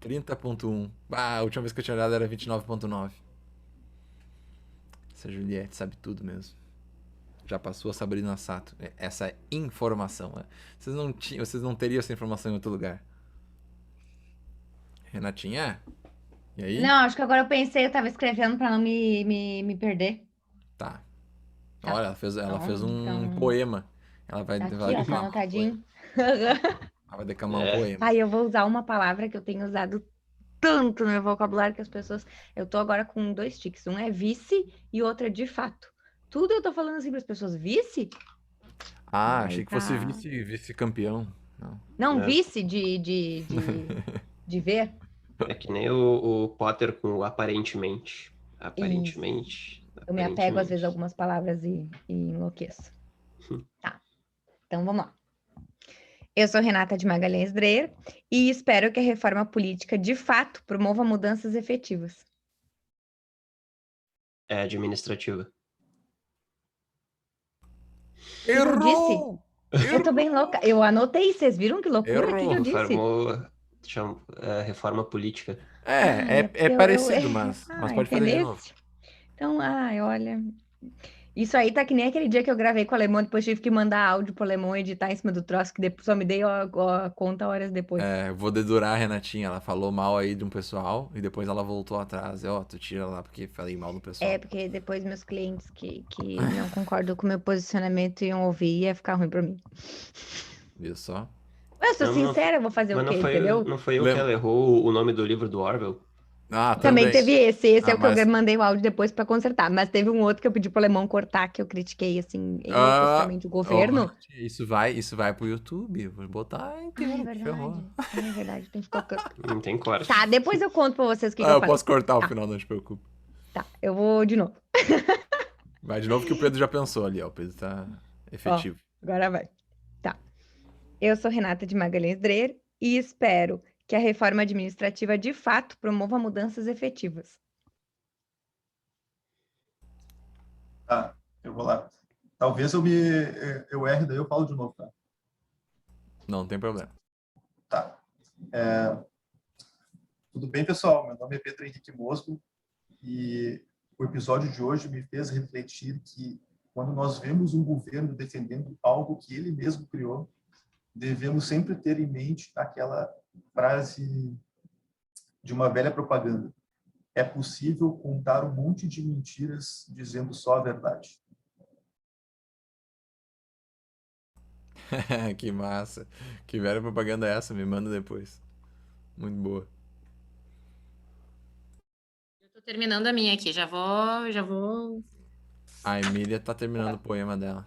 30.1. A última vez que eu tinha olhado era 29.9. Essa Juliette sabe tudo mesmo. Já passou a Sabrina Sato. Essa informação. Vocês não teriam essa informação em outro lugar. Renatinha? E aí? Não, acho que agora eu pensei, eu tava escrevendo para não me perder. Tá. Tá. Olha, ela fez um Então, poema. Ela vai Tá aqui, declamar ó, tá um anotadinho. poema. Ela vai declamar um poema. Pai, eu vou usar uma palavra que eu tenho usado tanto no meu vocabulário que as pessoas. Eu tô agora com 2 tiques. Um é vice e outro é de fato. Tudo eu tô falando assim para as pessoas. Vice? Ah, Aí achei que fosse tá. vice-campeão. Não. Não, É. vice de ver. É que nem o Potter com o aparentemente. Aparentemente. Eu me apego às vezes a aparentemente. algumas palavras e enlouqueço. Tá. Então vamos lá. Eu sou Renata de Magalhães Dreyer e espero que a reforma política de fato promova mudanças efetivas. É administrativa. Eu disse? Eu tô bem louca. Eu anotei, vocês viram que loucura? O que eu disse? Reforma política. É parecido, mas pode fazer de novo. Então, olha. Isso aí tá que nem aquele dia que eu gravei com o Alemão, depois tive que mandar áudio pro Alemão editar em cima do troço, que depois só me dei a conta horas depois. Vou dedurar a Renatinha. Ela falou mal aí de um pessoal e depois ela voltou atrás. Tu tira lá porque falei mal do pessoal. Porque depois meus clientes que não concordam com o meu posicionamento iam ouvir e ia ficar ruim pra mim. Viu só? Eu sou sincera, eu vou fazer o quê, entendeu? Não foi eu que ela errou o nome do livro do Orwell? Ah, Também teve esse é o que mas- eu mandei o áudio depois pra consertar, mas teve um outro que eu pedi pro Alemão cortar, que eu critiquei, assim, enlouquecidamente o governo. Isso vai pro YouTube. Eu vou botar inteiro. ferrou. É verdade, tem que colocar. Não tem corte. Tá, depois eu conto pra vocês o que Ah, eu eu falei. posso cortar o Tá. final, não te preocupe. Tá, eu vou de novo. Vai de novo que o Pedro já pensou ali, ó. O Pedro tá efetivo. Agora vai. Tá. Eu sou Renata de Magalhães Dreher e espero que a reforma administrativa de fato promova mudanças efetivas. Tá, eu vou lá. Talvez eu erre, daí eu falo de novo, tá? Não tem problema. Tá. Tudo bem, pessoal? Meu nome é Pedro Henrique Mosco e o episódio de hoje me fez refletir que quando nós vemos um governo defendendo algo que ele mesmo criou, devemos sempre ter em mente aquela frase de uma velha propaganda: é possível contar um monte de mentiras dizendo só a verdade. Que massa. Que velha propaganda é essa? Me manda depois. Muito boa. Eu tô terminando a minha aqui, já vou. A Emília tá terminando o poema dela.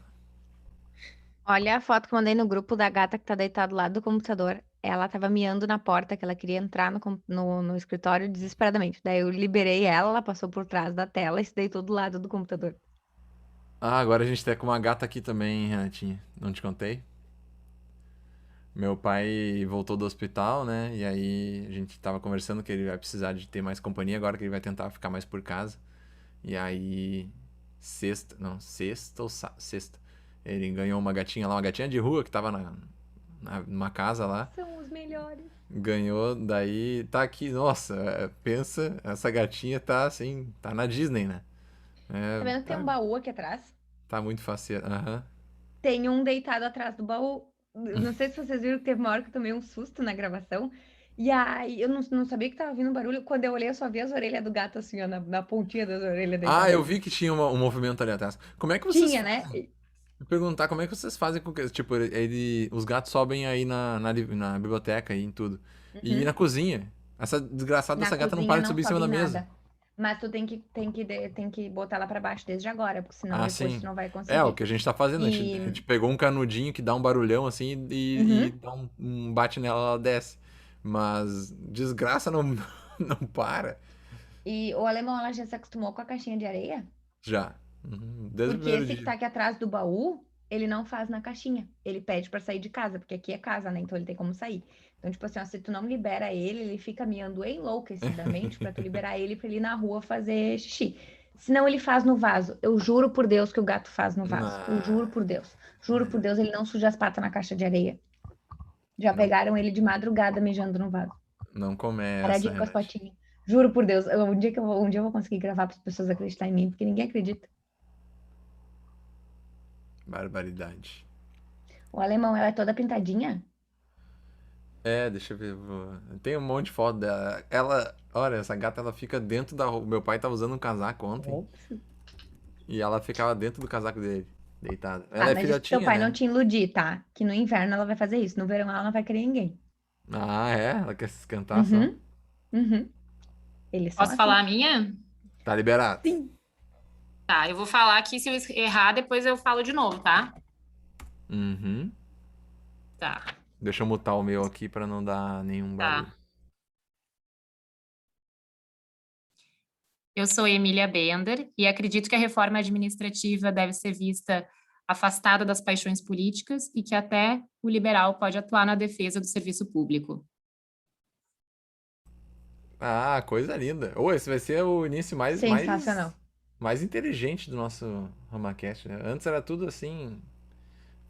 Olha a foto que eu mandei no grupo da gata que tá deitada do lado do computador. Ela tava miando na porta, que ela queria entrar no escritório desesperadamente. Daí eu liberei ela passou por trás da tela e se deitou do lado do computador. Ah, agora a gente tá com uma gata aqui também, Renatinha. Não te contei? Meu pai voltou do hospital, né? E aí a gente tava conversando que ele vai precisar de ter mais companhia agora, que ele vai tentar ficar mais por casa. E aí, sexta. Ele ganhou uma gatinha lá, uma gatinha de rua que tava numa casa lá. São os melhores. Ganhou, daí tá aqui, nossa, pensa, essa gatinha tá assim, tá na Disney, né? Tá vendo que tem um baú aqui atrás? Tá muito faceira. Aham. Tem um deitado atrás do baú. Não sei se vocês viram que teve uma hora que eu tomei um susto na gravação. E aí eu não sabia que tava vindo barulho. Quando eu olhei, eu só vi as orelhas do gato assim, ó, na pontinha das orelhas Ah, deitado. eu vi que tinha um movimento ali atrás. Como é que vocês. Tinha, né? Vou perguntar como é que vocês fazem com que. Tipo, os gatos sobem aí na biblioteca e em tudo. E na Uhum. cozinha. Essa desgraçada Na dessa gata não cozinha para de não subir em cima sobe da em mesa. nada. Mas tu tem que botar ela pra baixo desde agora, porque senão Ah, depois sim. tu não vai É, o conseguir. que a gente tá fazendo. A E. gente pegou um canudinho que dá um barulhão assim e Uhum. dá um bate nela, ela desce. Mas desgraça não, não para. E o alemão, ela já se acostumou com a caixinha de areia? Já. Desde o Porque primeiro esse que dia. tá aqui atrás do baú, ele não faz na caixinha. Ele pede pra sair de casa, porque aqui é casa, né? Então ele tem como sair. Então, tipo assim, ó, se tu não libera ele, ele fica miando enlouquecidamente pra tu liberar ele pra ele ir na rua fazer xixi. Senão ele faz no vaso. Eu juro por Deus que o gato faz no vaso. Eu Ah, juro por Deus. Juro por Deus, ele não suja as patas na caixa de areia. Já não, pegaram ele de madrugada mijando no vaso. não começa, Paradinho com as Renate. patinhas. Juro por Deus. Um dia eu vou conseguir gravar para as pessoas acreditarem em mim, porque ninguém acredita. Barbaridade. O alemão, ela é toda pintadinha. É, deixa eu ver. Tem um monte de foto dela. Olha, essa gata ela fica dentro da roupa. Meu pai tava usando um casaco ontem Ops. e ela ficava dentro do casaco dele, deitada. Ah, Ela é mas deixa teu filhotinha, pai não né? te iludir, tá? Que no inverno ela vai fazer isso. No verão ela não vai querer ninguém. Ah, é? Ela quer se esquentar só? Uhum, uhum. Eles são Posso falar assim. a minha? Tá liberado. Sim. Tá, eu vou falar aqui, se eu errar, depois eu falo de novo, tá? Uhum. Tá, Deixa eu mutar o meu aqui pra não dar nenhum barulho. tá. Eu sou Emília Bender e acredito que a reforma administrativa deve ser vista afastada das paixões políticas e que até o liberal pode atuar na defesa do serviço público. Ah, coisa linda. Ô, esse vai ser o início Sensacional. mais inteligente do nosso RamaCast, né? Antes era tudo assim.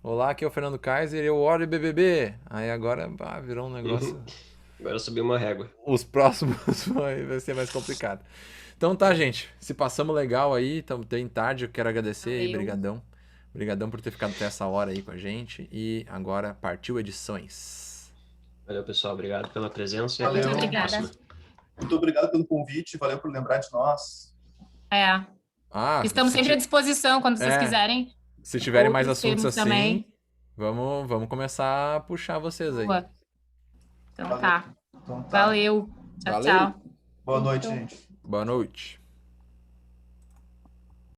Olá, aqui é o Fernando Kaiser e eu oro BBB. Aí agora virou um negócio. Agora subiu uma régua. Os próximos vai ser mais complicado. Então tá, gente. Se passamos legal aí, tem tarde, eu quero agradecer aí, Valeu. brigadão. Brigadão por ter ficado até essa hora aí com a gente. E agora partiu edições. Valeu, pessoal. Obrigado pela presença e Valeu. até a Obrigada. próxima. Muito obrigado pelo convite, valeu por lembrar de nós. É, Ah, estamos sempre à disposição quando vocês É. quiserem. se tiverem mais Outros assuntos termos assim, também. vamos começar a puxar vocês aí. Boa. Então Valeu. tá. Então tá. Valeu. Tchau, Valeu. tchau. Boa noite, Então. gente. Boa noite.